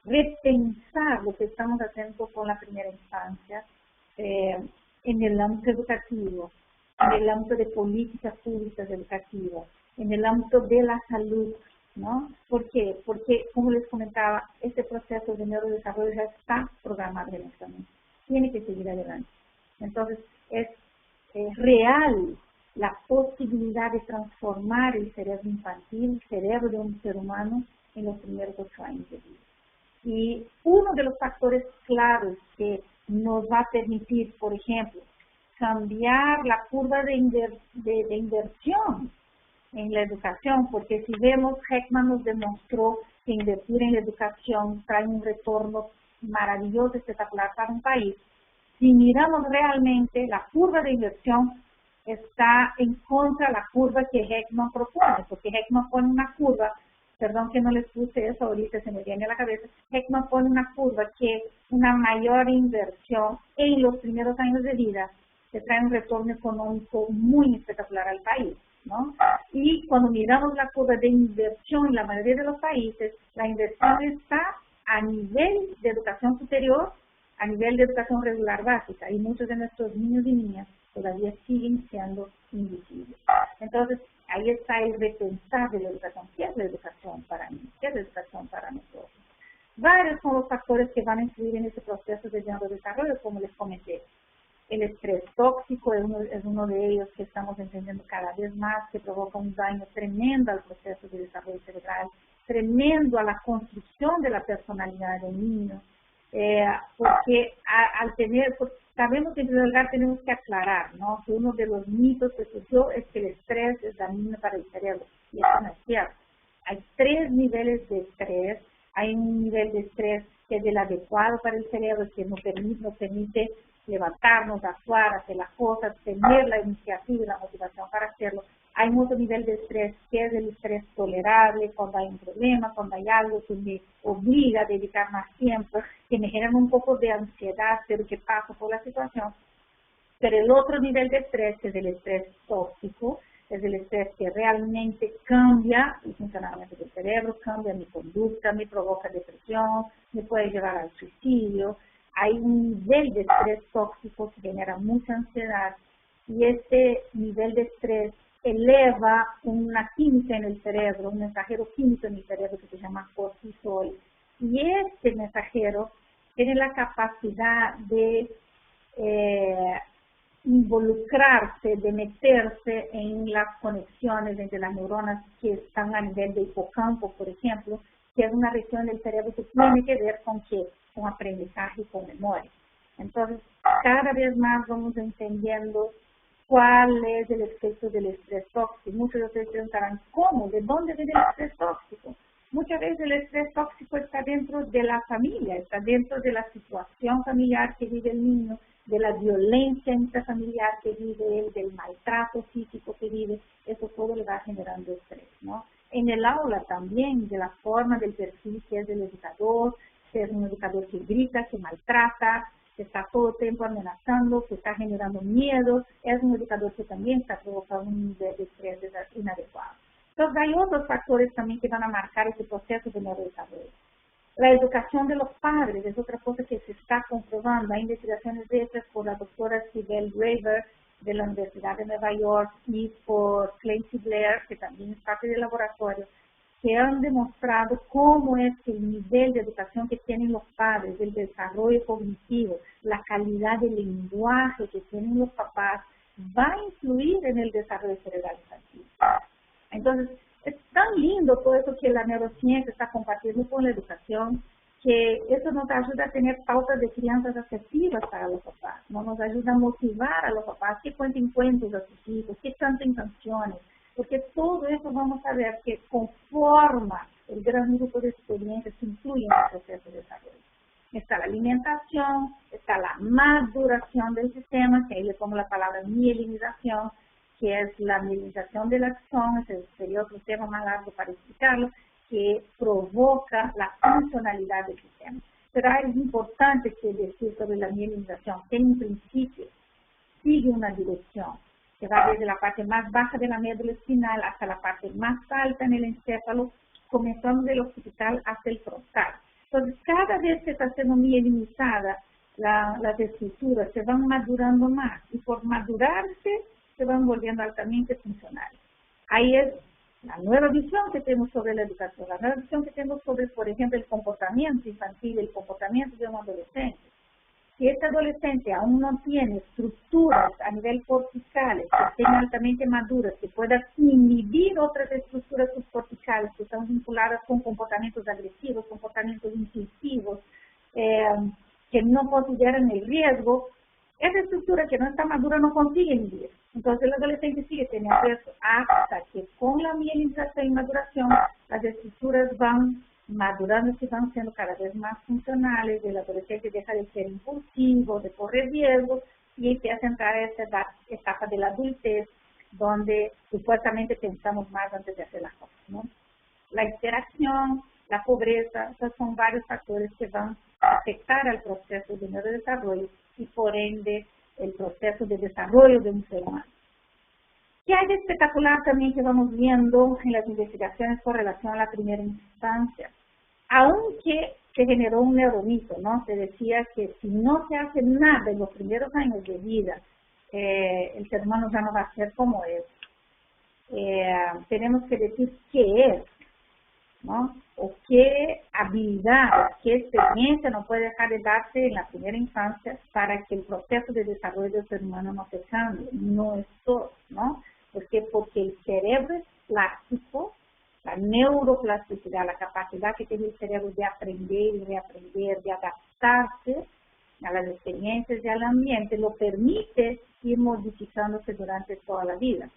repensar lo que estamos haciendo con la primera infancia en el ámbito educativo, en el ámbito de políticas públicas educativas, en el ámbito de la salud, ¿no? ¿Por qué? Porque, como les comentaba, este proceso de neurodesarrollo ya está programado genéticamente. Tiene que seguir adelante. Entonces, es real la posibilidad de transformar el cerebro infantil, el cerebro de un ser humano en los primeros 8 años de vida. Y uno de los factores claros que nos va a permitir, por ejemplo, cambiar la curva de inversión en la educación, porque si vemos, Heckman nos demostró que invertir en la educación trae un retorno maravilloso, espectacular para un país. Si miramos realmente, la curva de inversión está en contra de la curva que Heckman propone, porque Heckman pone una curva, perdón que no les puse eso, ahorita se me viene a la cabeza, Heckman pone una curva que una mayor inversión en los primeros años de vida te trae un retorno económico muy espectacular al país, ¿no? Y cuando miramos la curva de inversión en la mayoría de los países, la inversión está a nivel de educación superior, a nivel de educación regular básica, y muchos de nuestros niños y niñas todavía siguen siendo invisibles. Entonces, ahí está el repensar de la educación. ¿Qué es la educación para mí? ¿Qué es la educación para nosotros? Varios son los factores que van a influir en este proceso de neurodesarrollo, como les comenté. El estrés tóxico es uno de ellos que estamos entendiendo cada vez más, que provoca un daño tremendo al proceso de desarrollo cerebral, tremendo a la construcción de la personalidad del niño, porque al tener, sabemos que en primer lugar tenemos que aclarar, ¿no? Que uno de los mitos que surgió es que el estrés es dañino para el cerebro, y eso no es cierto. Hay 3 niveles de estrés. Hay un nivel de estrés que es el adecuado para el cerebro, que nos permite levantarnos, actuar, hacer las cosas, tener la iniciativa y la motivación para hacerlo. Hay otro nivel de estrés que es el estrés tolerable, cuando hay un problema, cuando hay algo que me obliga a dedicar más tiempo, que me genera un poco de ansiedad, pero que paso por la situación. Pero el otro nivel de estrés, que es el estrés tóxico, es el estrés que realmente cambia el funcionamiento del cerebro, cambia mi conducta, me provoca depresión, me puede llevar al suicidio. Hay un nivel de estrés tóxico que genera mucha ansiedad, y este nivel de estrés eleva una química en el cerebro, un mensajero químico en el cerebro que se llama cortisol. Y este mensajero tiene la capacidad de involucrarse, de meterse en las conexiones entre las neuronas que están a nivel de hipocampo, por ejemplo, que es una región del cerebro que tiene que ver con qué, con aprendizaje y con memoria. Entonces, cada vez más vamos entendiendo cuál es el efecto del estrés tóxico. Muchos de ustedes preguntarán, ¿cómo? ¿De dónde viene el estrés tóxico? Muchas veces el estrés tóxico está dentro de la familia, está dentro de la situación familiar que vive el niño, de la violencia intrafamiliar que vive él, del maltrato físico que vive. Eso todo le va generando estrés, ¿no? En el aula también, de la forma del perfil que es del educador, que es un educador que grita, que maltrata, que está todo el tiempo amenazando, que está generando miedo, es un educador que también está provocando un nivel de estrés inadecuado. Entonces hay otros factores también que van a marcar ese proceso de neurodesarrollo. La educación de los padres es otra cosa que se está comprobando. Hay investigaciones hechas por la doctora Sibel Graeber de la Universidad de Nueva York y por Clancy Blair, que también es parte del laboratorio, que han demostrado cómo es que el nivel de educación que tienen los padres, el desarrollo cognitivo, la calidad del lenguaje que tienen los papás, va a influir en el desarrollo cerebral infantil. Entonces, es tan lindo todo eso que la neurociencia está compartiendo con la educación, que eso nos ayuda a tener pautas de crianzas afectivas para los papás, ¿no? Nos ayuda a motivar a los papás que cuenten cuentos a sus hijos, que canten canciones, porque todo eso vamos a ver que conforma el gran grupo de experiencias que influyen en el proceso de desarrollo. Está la alimentación, está la maduración del sistema, que ahí le pongo la palabra mielinización, que es la mielinización del axón, ese sería otro tema más largo para explicarlo, que provoca la funcionalidad del sistema. Pero es importante que decir sobre la mielinización, que en principio sigue una dirección, que va desde la parte más baja de la médula espinal hasta la parte más alta en el encéfalo, comenzando del occipital hasta el frontal. Entonces, cada vez que está siendo mielinizada, las estructuras se van madurando más, y por madurarse, se van volviendo altamente funcionales. Ahí es la nueva visión que tenemos sobre la educación, la nueva visión que tenemos sobre, por ejemplo, el comportamiento infantil, el comportamiento de un adolescente. Si este adolescente aún no tiene estructuras a nivel corticales que estén altamente maduras, que puedan inhibir otras estructuras subcorticales que están vinculadas con comportamientos agresivos, comportamientos impulsivos, que no consideran el riesgo, esa estructura que no está madura no consigue inhibir. Entonces el adolescente sigue teniendo eso hasta que con la mielinización y maduración las estructuras van madurando y van siendo cada vez más funcionales, el adolescente deja de ser impulsivo, de correr riesgos y empieza a entrar a esa etapa de la adultez donde supuestamente pensamos más antes de hacer las cosas, ¿no? La interacción, la pobreza, esos son varios factores que van a afectar al proceso de neurodesarrollo y por ende el proceso de desarrollo de un ser humano. ¿Qué hay de espectacular también que vamos viendo en las investigaciones con relación a la primera infancia? Aunque se generó un neuromito, ¿no? Se decía que si no se hace nada en los primeros años de vida, el ser humano ya no va a ser como es. Tenemos que decir qué es, ¿no? O qué habilidad, qué experiencia no puede dejar de darse en la primera infancia para que el proceso de desarrollo del ser humano no se cambie. No es todo, ¿no? ¿Por qué? Porque el cerebro es plástico, la neuroplasticidad, la capacidad que tiene el cerebro de aprender y reaprender, de adaptarse a las experiencias y al ambiente, lo permite ir modificándose durante toda la vida.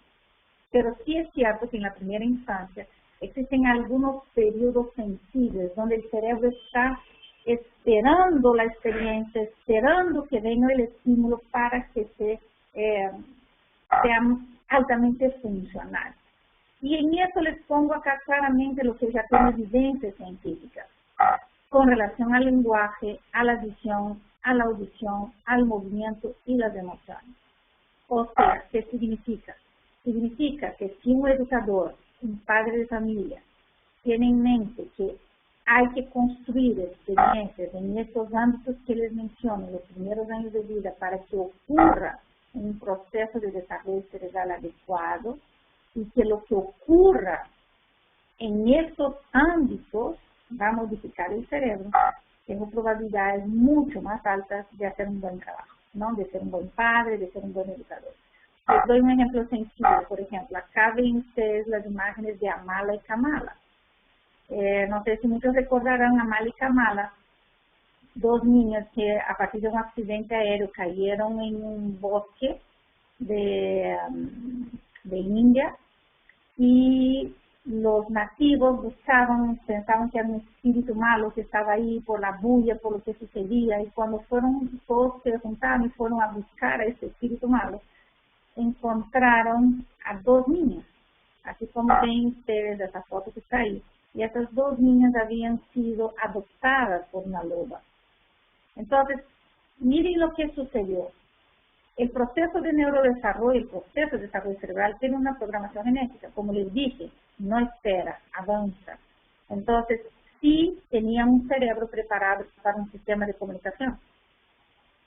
Pero sí es cierto que en la primera infancia existen algunos periodos sensibles donde el cerebro está esperando la experiencia, esperando que venga el estímulo para que sea altamente funcional. Y en eso les pongo acá claramente lo que ya tiene evidencias científicas con relación al lenguaje, a la visión, a la audición, al movimiento y las emociones. O sea, ¿qué significa? Significa que si un educador, un padre de familia, tiene en mente que hay que construir experiencias en estos ámbitos que les menciono, en los primeros años de vida, para que ocurra un proceso de desarrollo cerebral adecuado, y que lo que ocurra en estos ámbitos va a modificar el cerebro, tengo probabilidades mucho más altas de hacer un buen trabajo, ¿no? De ser un buen padre, de ser un buen educador. Les doy un ejemplo sencillo, por ejemplo, acá ven ustedes las imágenes de Amala y Kamala. No sé si muchos recordarán Amala y Kamala, dos niños que a partir de un accidente aéreo cayeron en un bosque de India, y los nativos buscaban, pensaban que era un espíritu malo que estaba ahí por la bulla, por lo que sucedía, y cuando todos se juntaron y fueron a buscar a ese espíritu malo, encontraron a dos niñas, así como ven ustedes esa foto que está ahí, y esas dos niñas habían sido adoptadas por una loba. Entonces, miren lo que sucedió. El proceso de neurodesarrollo, el proceso de desarrollo cerebral tiene una programación genética. Como les dije, no espera, avanza. Entonces, sí tenían un cerebro preparado para un sistema de comunicación.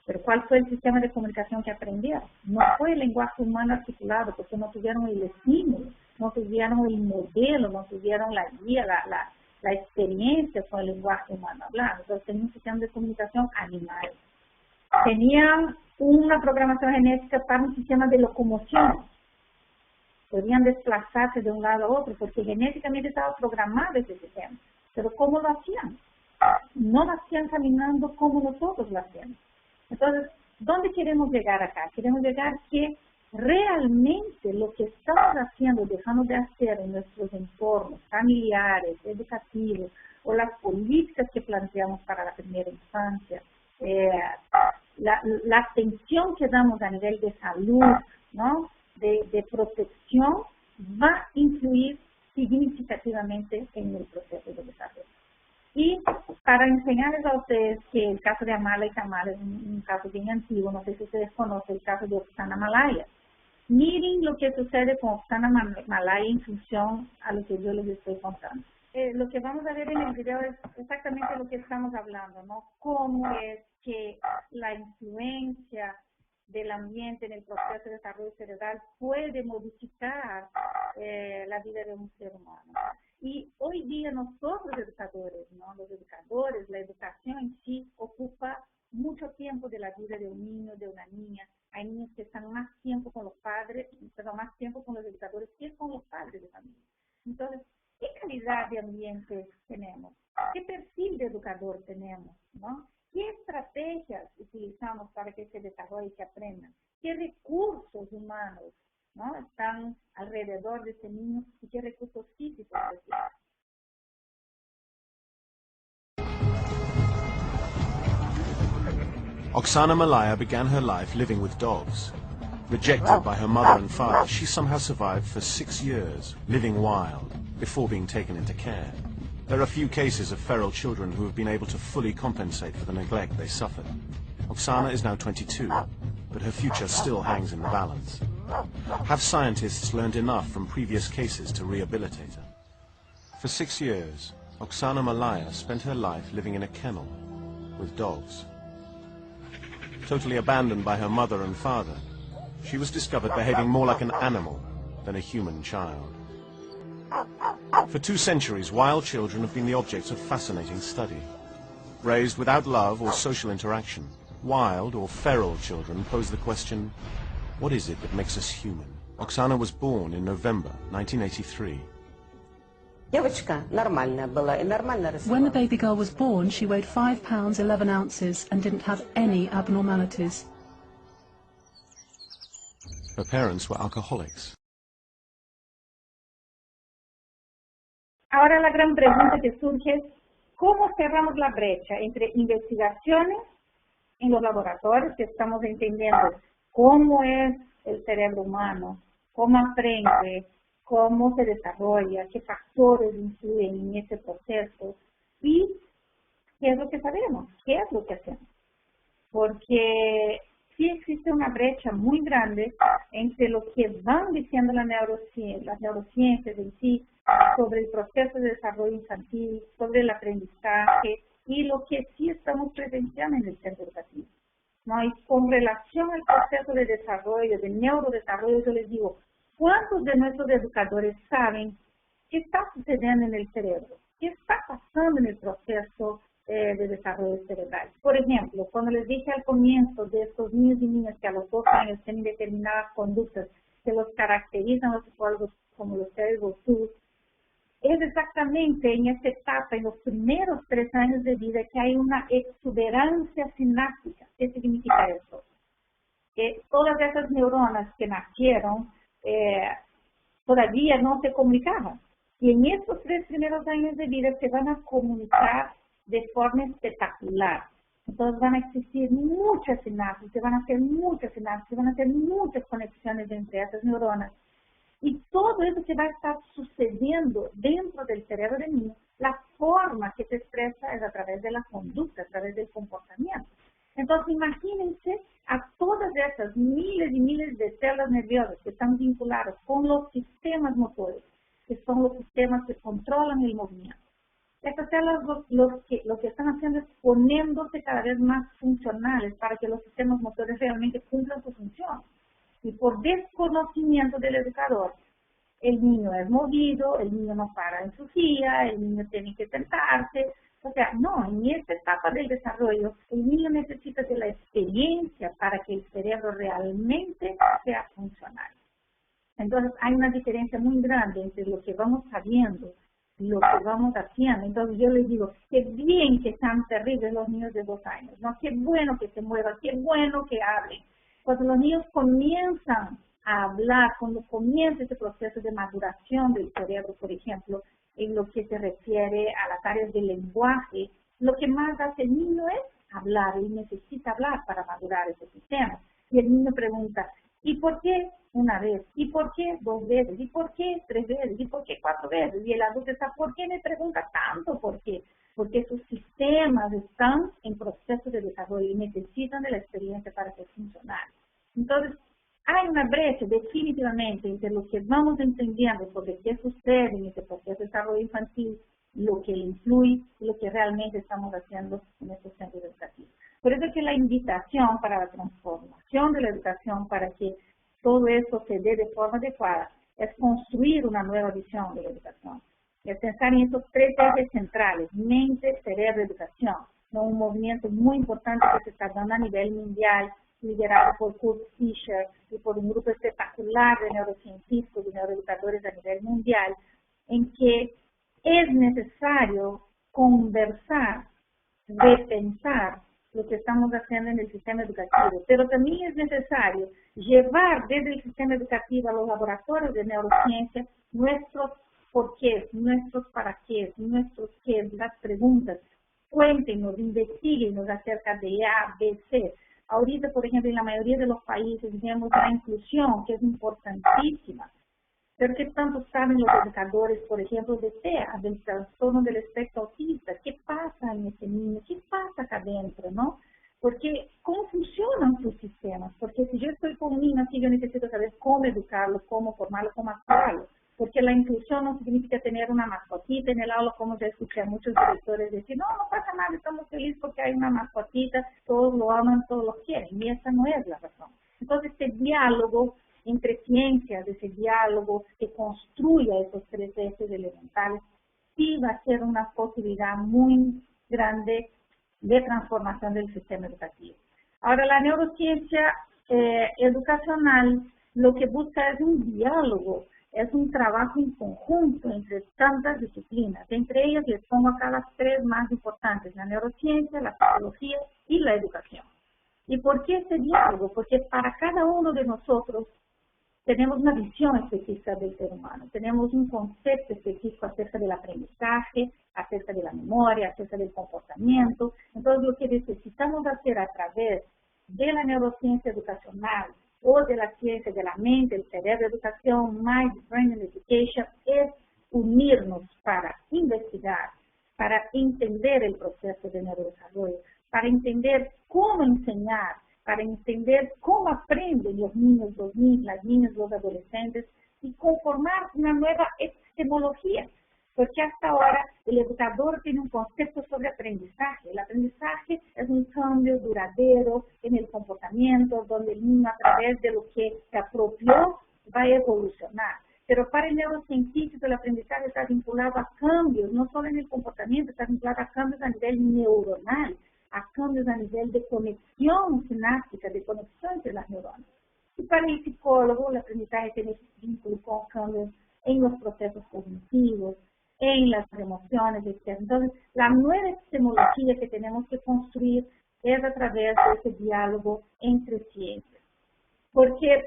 Pero ¿cuál fue el sistema de comunicación que aprendieron? No fue el lenguaje humano articulado, porque no tuvieron el estímulo, no tuvieron el modelo, no tuvieron la guía, la experiencia con el lenguaje humano hablado. Entonces, tenían un sistema de comunicación animal. Tenían una programación genética para un sistema de locomoción. Podían desplazarse de un lado a otro, porque genéticamente estaba programado ese sistema. Pero ¿cómo lo hacían? No lo hacían caminando como nosotros lo hacemos. Entonces, ¿dónde queremos llegar acá? Queremos llegar que realmente lo que estamos haciendo, dejando de hacer en nuestros entornos familiares, educativos, o las políticas que planteamos para la primera infancia, la atención que damos a nivel de salud, ¿no? de protección, va a influir significativamente en el proceso de desarrollo. Y para enseñarles a ustedes que el caso de Amala y Kamala es un caso bien antiguo, no sé si ustedes conocen el caso de Oksana Malaya. Miren lo que sucede con Oksana Malaya en función a lo que yo les estoy contando. Lo que vamos a ver en el video es exactamente lo que estamos hablando, ¿no? Cómo es que la influencia del ambiente en el proceso de desarrollo cerebral puede modificar la vida de un ser humano. Y hoy día nosotros educadores, ¿no? Los educadores, la educación en sí ocupa mucho tiempo de la vida de un niño, de una niña. Hay niños que están más tiempo con los padres, pero más tiempo con los educadores que con los padres de familia. Entonces, ¿qué calidad de ambiente tenemos? ¿Qué perfil de educador tenemos? ¿No? ¿Qué estrategias utilizamos para que se desarrolle y que aprendan? ¿Qué recursos humanos, ¿no? están alrededor de ese niño y qué recursos físicos reciben? Oksana Malaya began her life living with dogs. Rejected by her mother and father, she somehow survived for 6 years, living wild, before being taken into care. There are few cases of feral children who have been able to fully compensate for the neglect they suffered. Oksana is now 22, but her future still hangs in the balance. Have scientists learned enough from previous cases to rehabilitate her? For 6 years, Oksana Malaya spent her life living in a kennel with dogs. Totally abandoned by her mother and father, she was discovered behaving more like an animal than a human child. For 2 centuries, wild children have been the objects of fascinating study. Raised without love or social interaction, wild or feral children pose the question, what is it that makes us human? Oksana was born in November 1983. When the baby girl was born, she weighed 5 pounds 11 ounces and didn't have any abnormalities. Her parents were alcoholics. Ahora la gran pregunta que surge es, ¿cómo cerramos la brecha entre investigaciones en los laboratorios, que estamos entendiendo cómo es el cerebro humano, cómo aprende, cómo se desarrolla, qué factores influyen en ese proceso y qué es lo que sabemos, qué es lo que hacemos? Porque sí existe una brecha muy grande entre lo que van diciendo las neurociencias en sí, sobre el proceso de desarrollo infantil, sobre el aprendizaje y lo que sí estamos presenciando en el centro educativo, ¿no? Y con relación al proceso de desarrollo, de neurodesarrollo, yo les digo, ¿Cuántos de nuestros educadores saben qué está sucediendo en el cerebro? ¿Qué está pasando en el proceso de desarrollo cerebral? Por ejemplo, cuando les dije al comienzo de estos niños y niñas que a los 2 años tienen determinadas conductas que los caracterizan como los cerebros sus, es exactamente en esta etapa, en los primeros 3 años de vida, que hay una exuberancia sináptica. ¿Qué significa eso? Que todas esas neuronas que nacieron todavía no se comunicaban. Y en estos 3 primeros años de vida se van a comunicar de forma espectacular. Entonces van a existir muchas sinapsis, se van a hacer muchas sinapsis, se van a hacer muchas conexiones entre esas neuronas. Y todo eso que va a estar sucediendo dentro del cerebro del niño, la forma que se expresa es a través de la conducta, a través del comportamiento. Entonces imagínense a todas esas miles y miles de células nerviosas que están vinculadas con los sistemas motores, que son los sistemas que controlan el movimiento. Estas células lo que están haciendo es poniéndose cada vez más funcionales para que los sistemas motores realmente cumplan su función. Y por desconocimiento del educador, el niño es movido, el niño no para en su silla, el niño tiene que sentarse. O sea, no, en esta etapa del desarrollo, el niño necesita de la experiencia para que el cerebro realmente sea funcional. Entonces, hay una diferencia muy grande entre lo que vamos sabiendo y lo que vamos haciendo. Entonces, yo les digo, qué bien que sean terribles los niños de 2 años, ¿no? Qué bueno que se muevan, qué bueno que hablen. Cuando los niños comienzan a hablar, cuando comienza ese proceso de maduración del cerebro, por ejemplo, en lo que se refiere a las áreas del lenguaje, lo que más hace el niño es hablar, él necesita hablar para madurar ese sistema. Y el niño pregunta, ¿y por qué una vez? ¿Y por qué 2 veces? ¿Y por qué 3 veces? ¿Y por qué 4 veces? Y el adulto está, ¿por qué me pregunta tanto? ¿Por qué? Porque sus sistemas están en proceso de desarrollo y necesitan de la experiencia para ser funcionales. Entonces, hay una brecha definitivamente entre lo que vamos entendiendo sobre qué sucede en este proceso de desarrollo infantil, lo que le influye y lo que realmente estamos haciendo en estos centros educativos. Por eso es que la invitación para la transformación de la educación, para que todo eso se dé de forma adecuada, es construir una nueva visión de la educación. Es pensar en estos 3 ejes centrales, mente, cerebro, educación, ¿no? Un movimiento muy importante que se está dando a nivel mundial, liderado por Kurt Fischer y por un grupo espectacular de neurocientíficos y neuroeducadores a nivel mundial, en que es necesario conversar, repensar lo que estamos haciendo en el sistema educativo, pero también es necesario llevar desde el sistema educativo a los laboratorios de neurociencia nuestros porqués, nuestros para qué, nuestros qué, las preguntas. Cuéntenos, investiguenos acerca de A, B, C. Ahorita, por ejemplo, en la mayoría de los países vemos la inclusión, que es importantísima. Pero ¿qué tanto saben los educadores, por ejemplo, de TEA, del trastorno del espectro autista? ¿Qué pasa en ese niño? ¿Qué pasa acá adentro, no? Porque, ¿cómo funcionan sus sistemas? Porque si yo estoy con un niño así, yo necesito saber cómo educarlo, cómo formarlo, cómo actuarlo. Porque la inclusión no significa tener una mascotita en el aula, como ya escuché a muchos directores decir, no, no pasa nada, estamos felices porque hay una mascotita, todos lo aman, todos lo quieren, y esa no es la razón. Entonces, este diálogo entre ciencias, ese diálogo que construya esos 3 ejes elementales, sí va a ser una posibilidad muy grande de transformación del sistema educativo. Ahora, la neurociencia educacional lo que busca es un diálogo, es un trabajo en conjunto entre tantas disciplinas. Entre ellas les pongo acá las 3 más importantes, la neurociencia, la psicología y la educación. ¿Y por qué este diálogo? Porque para cada uno de nosotros tenemos una visión específica del ser humano, tenemos un concepto específico acerca del aprendizaje, acerca de la memoria, acerca del comportamiento. Entonces, lo que necesitamos hacer a través de la neurociencia educacional o de la ciencia de la mente, el cerebro, educación, Mind, Brain and Education, es unirnos para investigar, para entender el proceso de neurodesarrollo, para entender cómo enseñar, para entender cómo aprenden los niños, las niñas, los adolescentes y conformar una nueva epistemología. Porque hasta ahora el educador tiene un concepto sobre aprendizaje. El aprendizaje es un cambio duradero en el comportamiento, donde el niño a través de lo que se apropió va a evolucionar. Pero para el neurocientífico el aprendizaje está vinculado a cambios, no solo en el comportamiento, está vinculado a cambios a nivel neuronal, a cambios a nivel de conexión sináptica, de conexión entre las neuronas. Y para el psicólogo el aprendizaje tiene vínculo con cambios en los procesos cognitivos, en las emociones, etc. Entonces, la nueva epistemología que tenemos que construir es a través de ese diálogo entre ciencias. Porque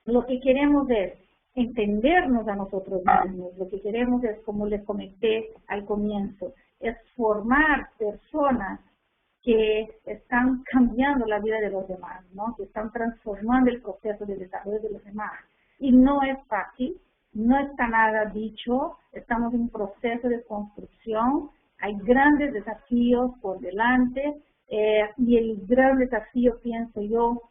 lo que queremos es entendernos a nosotros mismos, lo que queremos es, como les comenté al comienzo, es formar personas que están cambiando la vida de los demás, ¿no? Que están transformando el proceso de desarrollo de los demás. Y no es fácil, no está nada dicho, estamos en un proceso de construcción, hay grandes desafíos por delante, y el gran desafío, pienso yo,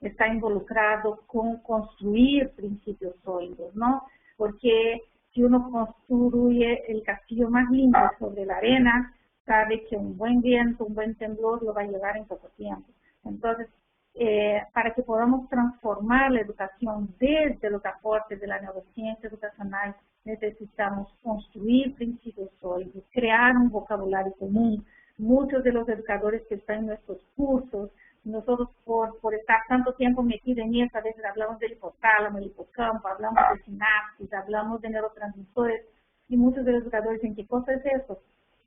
está involucrado con construir principios sólidos, ¿no? Porque si uno construye el castillo más lindo sobre la arena, sabe que un buen viento, un buen temblor lo va a llevar en poco tiempo. Entonces, para que podamos transformar la educación desde los aportes de la neurociencia educacional, necesitamos construir principios sólidos, crear un vocabulario común. Muchos de los educadores que están en nuestros cursos, nosotros por estar tanto tiempo metidos en eso, a veces hablamos del hipotálamo, el hipocampo, hablamos de sinapsis, hablamos de neurotransmisores, y muchos de los educadores dicen, ¿qué cosa es eso?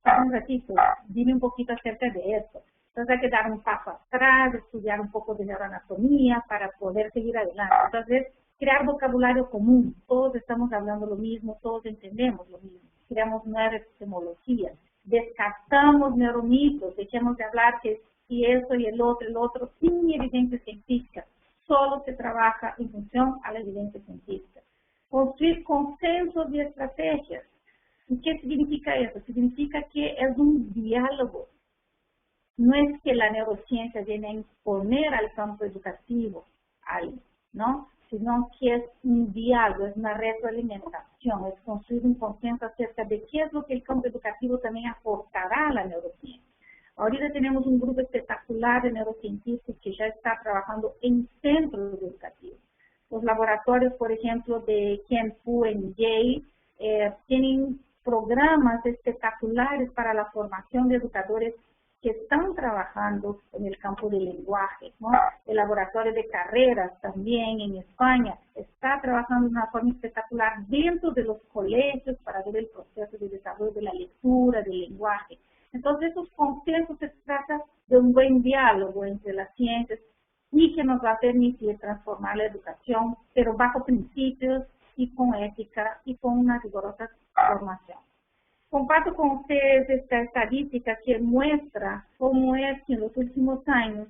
Un ratito, dime un poquito acerca de esto. Entonces hay que dar un paso atrás, estudiar un poco de neuroanatomía para poder seguir adelante. Entonces, crear vocabulario común, todos estamos hablando lo mismo, todos entendemos lo mismo, creamos nuevas epistemologías, descartamos neuromitos, dejemos de hablar que y eso y el otro, sin evidencia científica. Solo se trabaja en función a la evidencia científica. Construir consensos y estrategias. ¿Y qué significa eso? Significa que es un diálogo. No es que la neurociencia viene a imponer al campo educativo algo, ¿no? Sino que es un diálogo, es una retroalimentación, es construir un consenso acerca de qué es lo que el campo educativo también aportará a la neurociencia. Ahorita tenemos un grupo espectacular de neurocientíficos que ya está trabajando en centros educativos. Los laboratorios, por ejemplo, de Ken Fu en Yale, tienen programas espectaculares para la formación de educadores que están trabajando en el campo del lenguaje, ¿no? El laboratorio de carreras también en España está trabajando de una forma espectacular dentro de los colegios para ver el proceso de desarrollo de la lectura, del lenguaje. Entonces, esos consensos se trata de un buen diálogo entre las ciencias y que nos va a permitir transformar la educación, pero bajo principios y con ética y con una rigurosa formación. Comparto con ustedes esta estadística que muestra cómo es que en los últimos años,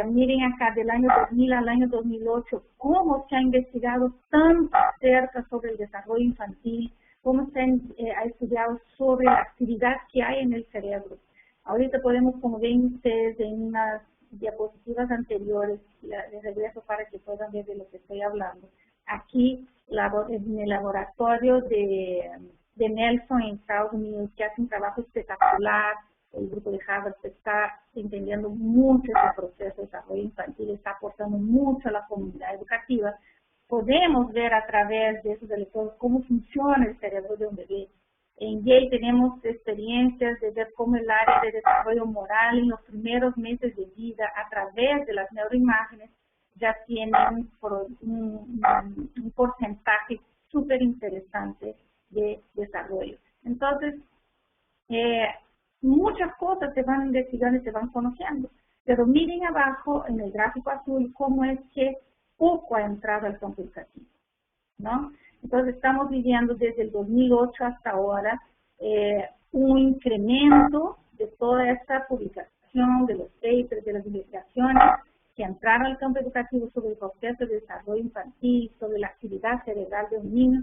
miren acá del año 2000 al año 2008, cómo se ha investigado tan cerca sobre el desarrollo infantil, cómo se ha estudiado sobre la actividad que hay en el cerebro. Ahorita podemos, como ven ustedes en unas diapositivas anteriores, les regreso para que puedan ver de lo que estoy hablando. Aquí, en el laboratorio de Nelson en Estados Unidos, que hace un trabajo espectacular, el grupo de Harvard está entendiendo mucho este proceso de desarrollo infantil, está aportando mucho a la comunidad educativa. Podemos ver a través de esos electrodos cómo funciona el cerebro de un bebé. En Yale tenemos experiencias de ver cómo el área de desarrollo moral en los primeros meses de vida, a través de las neuroimágenes, ya tienen un porcentaje súper interesante de desarrollo. Entonces, muchas cosas se van investigando y se van conociendo, pero miren abajo en el gráfico azul cómo es que poco ha entrado al campo educativo, ¿no? Entonces estamos viviendo desde el 2008 hasta ahora un incremento de toda esta publicación, de los papers, de las investigaciones que entraron al campo educativo sobre el proceso de desarrollo infantil, sobre la actividad cerebral de un niño,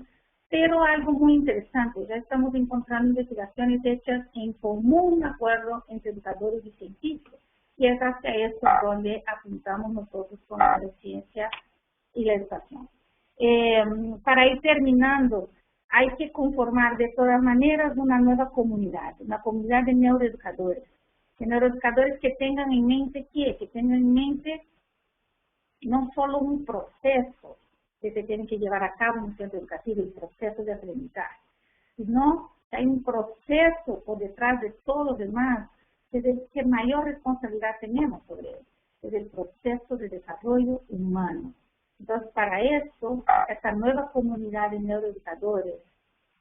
pero algo muy interesante, ya estamos encontrando investigaciones hechas en común acuerdo entre educadores y científicos, y es hacia esto donde apuntamos nosotros con la ciencia y la educación. Para ir terminando, hay que conformar de todas maneras una nueva comunidad, una comunidad de neuroeducadores que tengan en mente que tengan en mente no solo un proceso, que se tiene que llevar a cabo en un centro educativo, el proceso de aprendizaje, sino que hay un proceso por detrás de todo lo demás, que mayor responsabilidad tenemos sobre él, es el proceso de desarrollo humano. Entonces, para esto, esta nueva comunidad de neuroeducadores,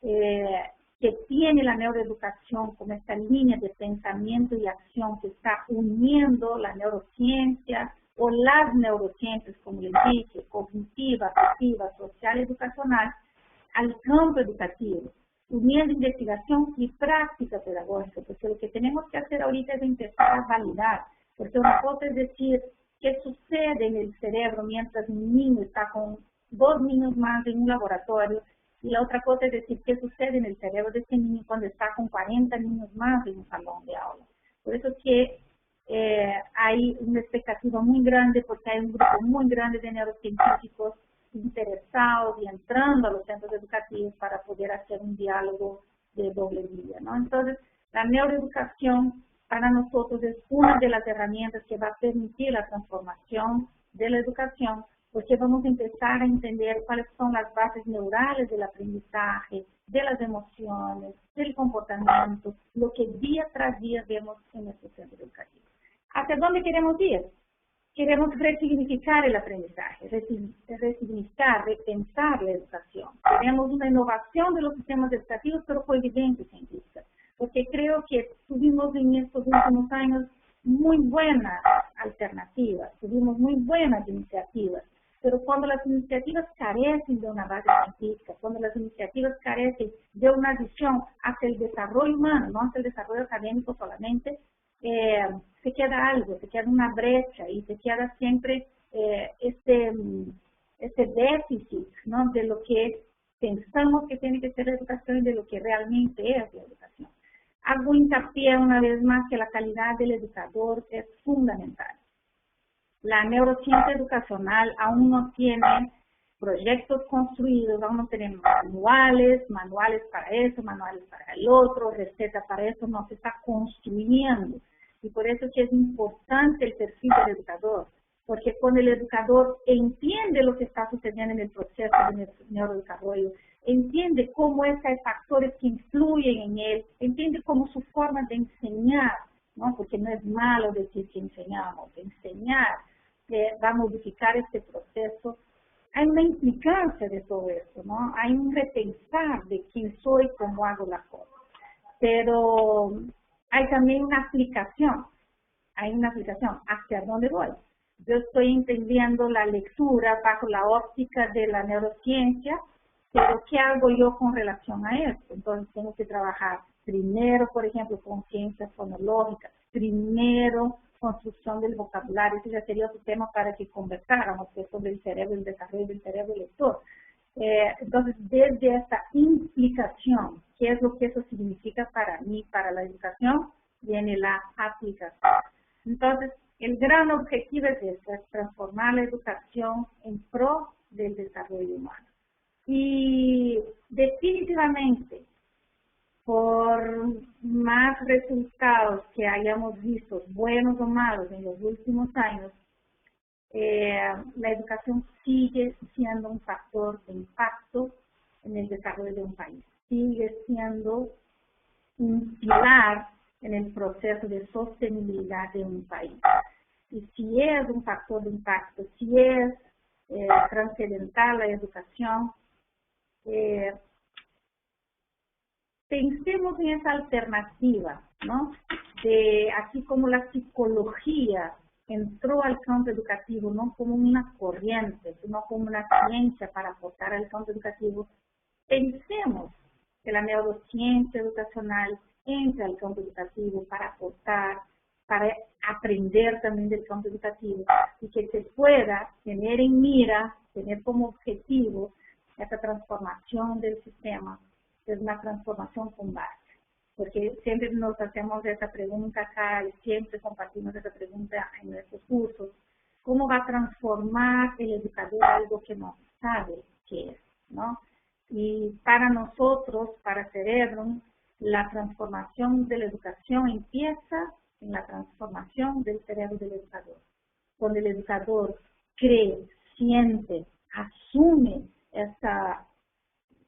que tiene la neuroeducación como esta línea de pensamiento y acción que está uniendo la neurociencia o las neurociencias, como les dije, cognitiva, afectiva, social, educacional, al campo educativo, uniendo investigación y práctica pedagógica, porque lo que tenemos que hacer ahorita es empezar a validar, porque una cosa es decir qué sucede en el cerebro mientras un niño está con 2 niños más en un laboratorio, y la otra cosa es decir qué sucede en el cerebro de ese niño cuando está con 40 niños más en un salón de aula. Por eso que hay una expectativa muy grande, porque hay un grupo muy grande de neurocientíficos interesados y entrando a los centros educativos para poder hacer un diálogo de doble vía, ¿no? Entonces, la neuroeducación para nosotros es una de las herramientas que va a permitir la transformación de la educación, porque vamos a empezar a entender cuáles son las bases neurales del aprendizaje, de las emociones, del comportamiento, lo que día tras día vemos en nuestros centros educativos. ¿Hacia dónde queremos ir? Queremos resignificar el aprendizaje, resignificar, repensar la educación. Queremos una innovación de los sistemas educativos, pero con evidencia científica, porque creo que tuvimos en estos últimos años muy buenas alternativas, tuvimos muy buenas iniciativas, pero cuando las iniciativas carecen de una base científica, cuando las iniciativas carecen de una visión hacia el desarrollo humano, no hacia el desarrollo académico solamente, se queda algo, se queda una brecha y se queda siempre este déficit, ¿no?, de lo que pensamos que tiene que ser la educación y de lo que realmente es la educación. Hago hincapié una vez más que la calidad del educador es fundamental. La neurociencia educacional aún no tiene proyectos construidos, aún no tenemos manuales para eso, manuales para el otro, recetas para eso, no se está construyendo. Y por eso que es importante el perfil del educador, porque cuando el educador entiende lo que está sucediendo en el proceso de neurodesarrollo, entiende cómo es que hay factores que influyen en él, entiende cómo su forma de enseñar, ¿no?, porque no es malo decir que enseñamos, enseñar va a modificar este proceso. Hay una implicancia de todo esto, ¿no? Hay un repensar de quién soy, cómo hago las cosas. Pero hay también una aplicación. ¿Hacia dónde voy? Yo estoy entendiendo la lectura bajo la óptica de la neurociencia, pero ¿qué hago yo con relación a esto? Entonces tengo que trabajar primero, por ejemplo, con ciencias fonológicas, primero construcción del vocabulario. Ese ya sería otro tema para que conversáramos, que es sobre el cerebro, el desarrollo del cerebro lector. Entonces, desde esta implicación, ¿qué es lo que eso significa para mí, para la educación? Viene la aplicación. Entonces, el gran objetivo es este, es transformar la educación en pro del desarrollo humano. Y definitivamente, por más resultados que hayamos visto, buenos o malos, en los últimos años, la educación sigue siendo un factor de impacto en el desarrollo de un país. Sigue siendo un pilar en el proceso de sostenibilidad de un país. Y si es un factor de impacto, si es trascendental la educación, pensemos en esa alternativa, ¿no? De, así como la psicología entró al campo educativo no como una corriente, sino como una ciencia para aportar al campo educativo, pensemos que la neurociencia educacional entre al campo educativo para aportar, para aprender también del campo educativo y que se pueda tener en mira, tener como objetivo esa transformación del sistema, es una transformación con base. Porque siempre nos hacemos esa pregunta acá y siempre compartimos esa pregunta en nuestros cursos. ¿Cómo va a transformar el educador algo que no sabe qué es, ¿no? Y para nosotros, para Cerebrum, la transformación de la educación empieza en la transformación del cerebro del educador. Cuando el educador cree, siente, asume esta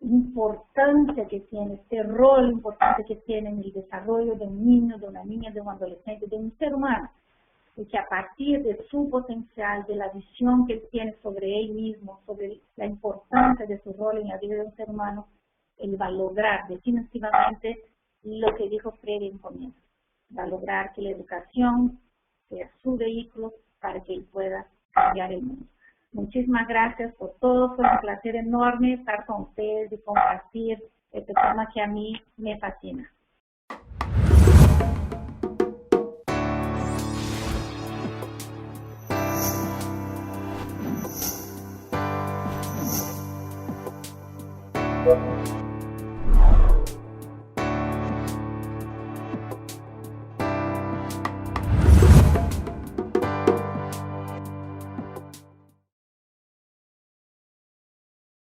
importancia que tiene, este rol importante que tiene en el desarrollo de un niño, de una niña, de un adolescente, de un ser humano, y que a partir de su potencial, de la visión que él tiene sobre él mismo, sobre la importancia de su rol en la vida de un ser humano, él va a lograr definitivamente lo que dijo Freire en comienzo, va a lograr que la educación sea su vehículo para que él pueda cambiar el mundo. Muchísimas gracias por todo, fue un placer enorme estar con ustedes y compartir este tema que a mí me fascina. Gracias.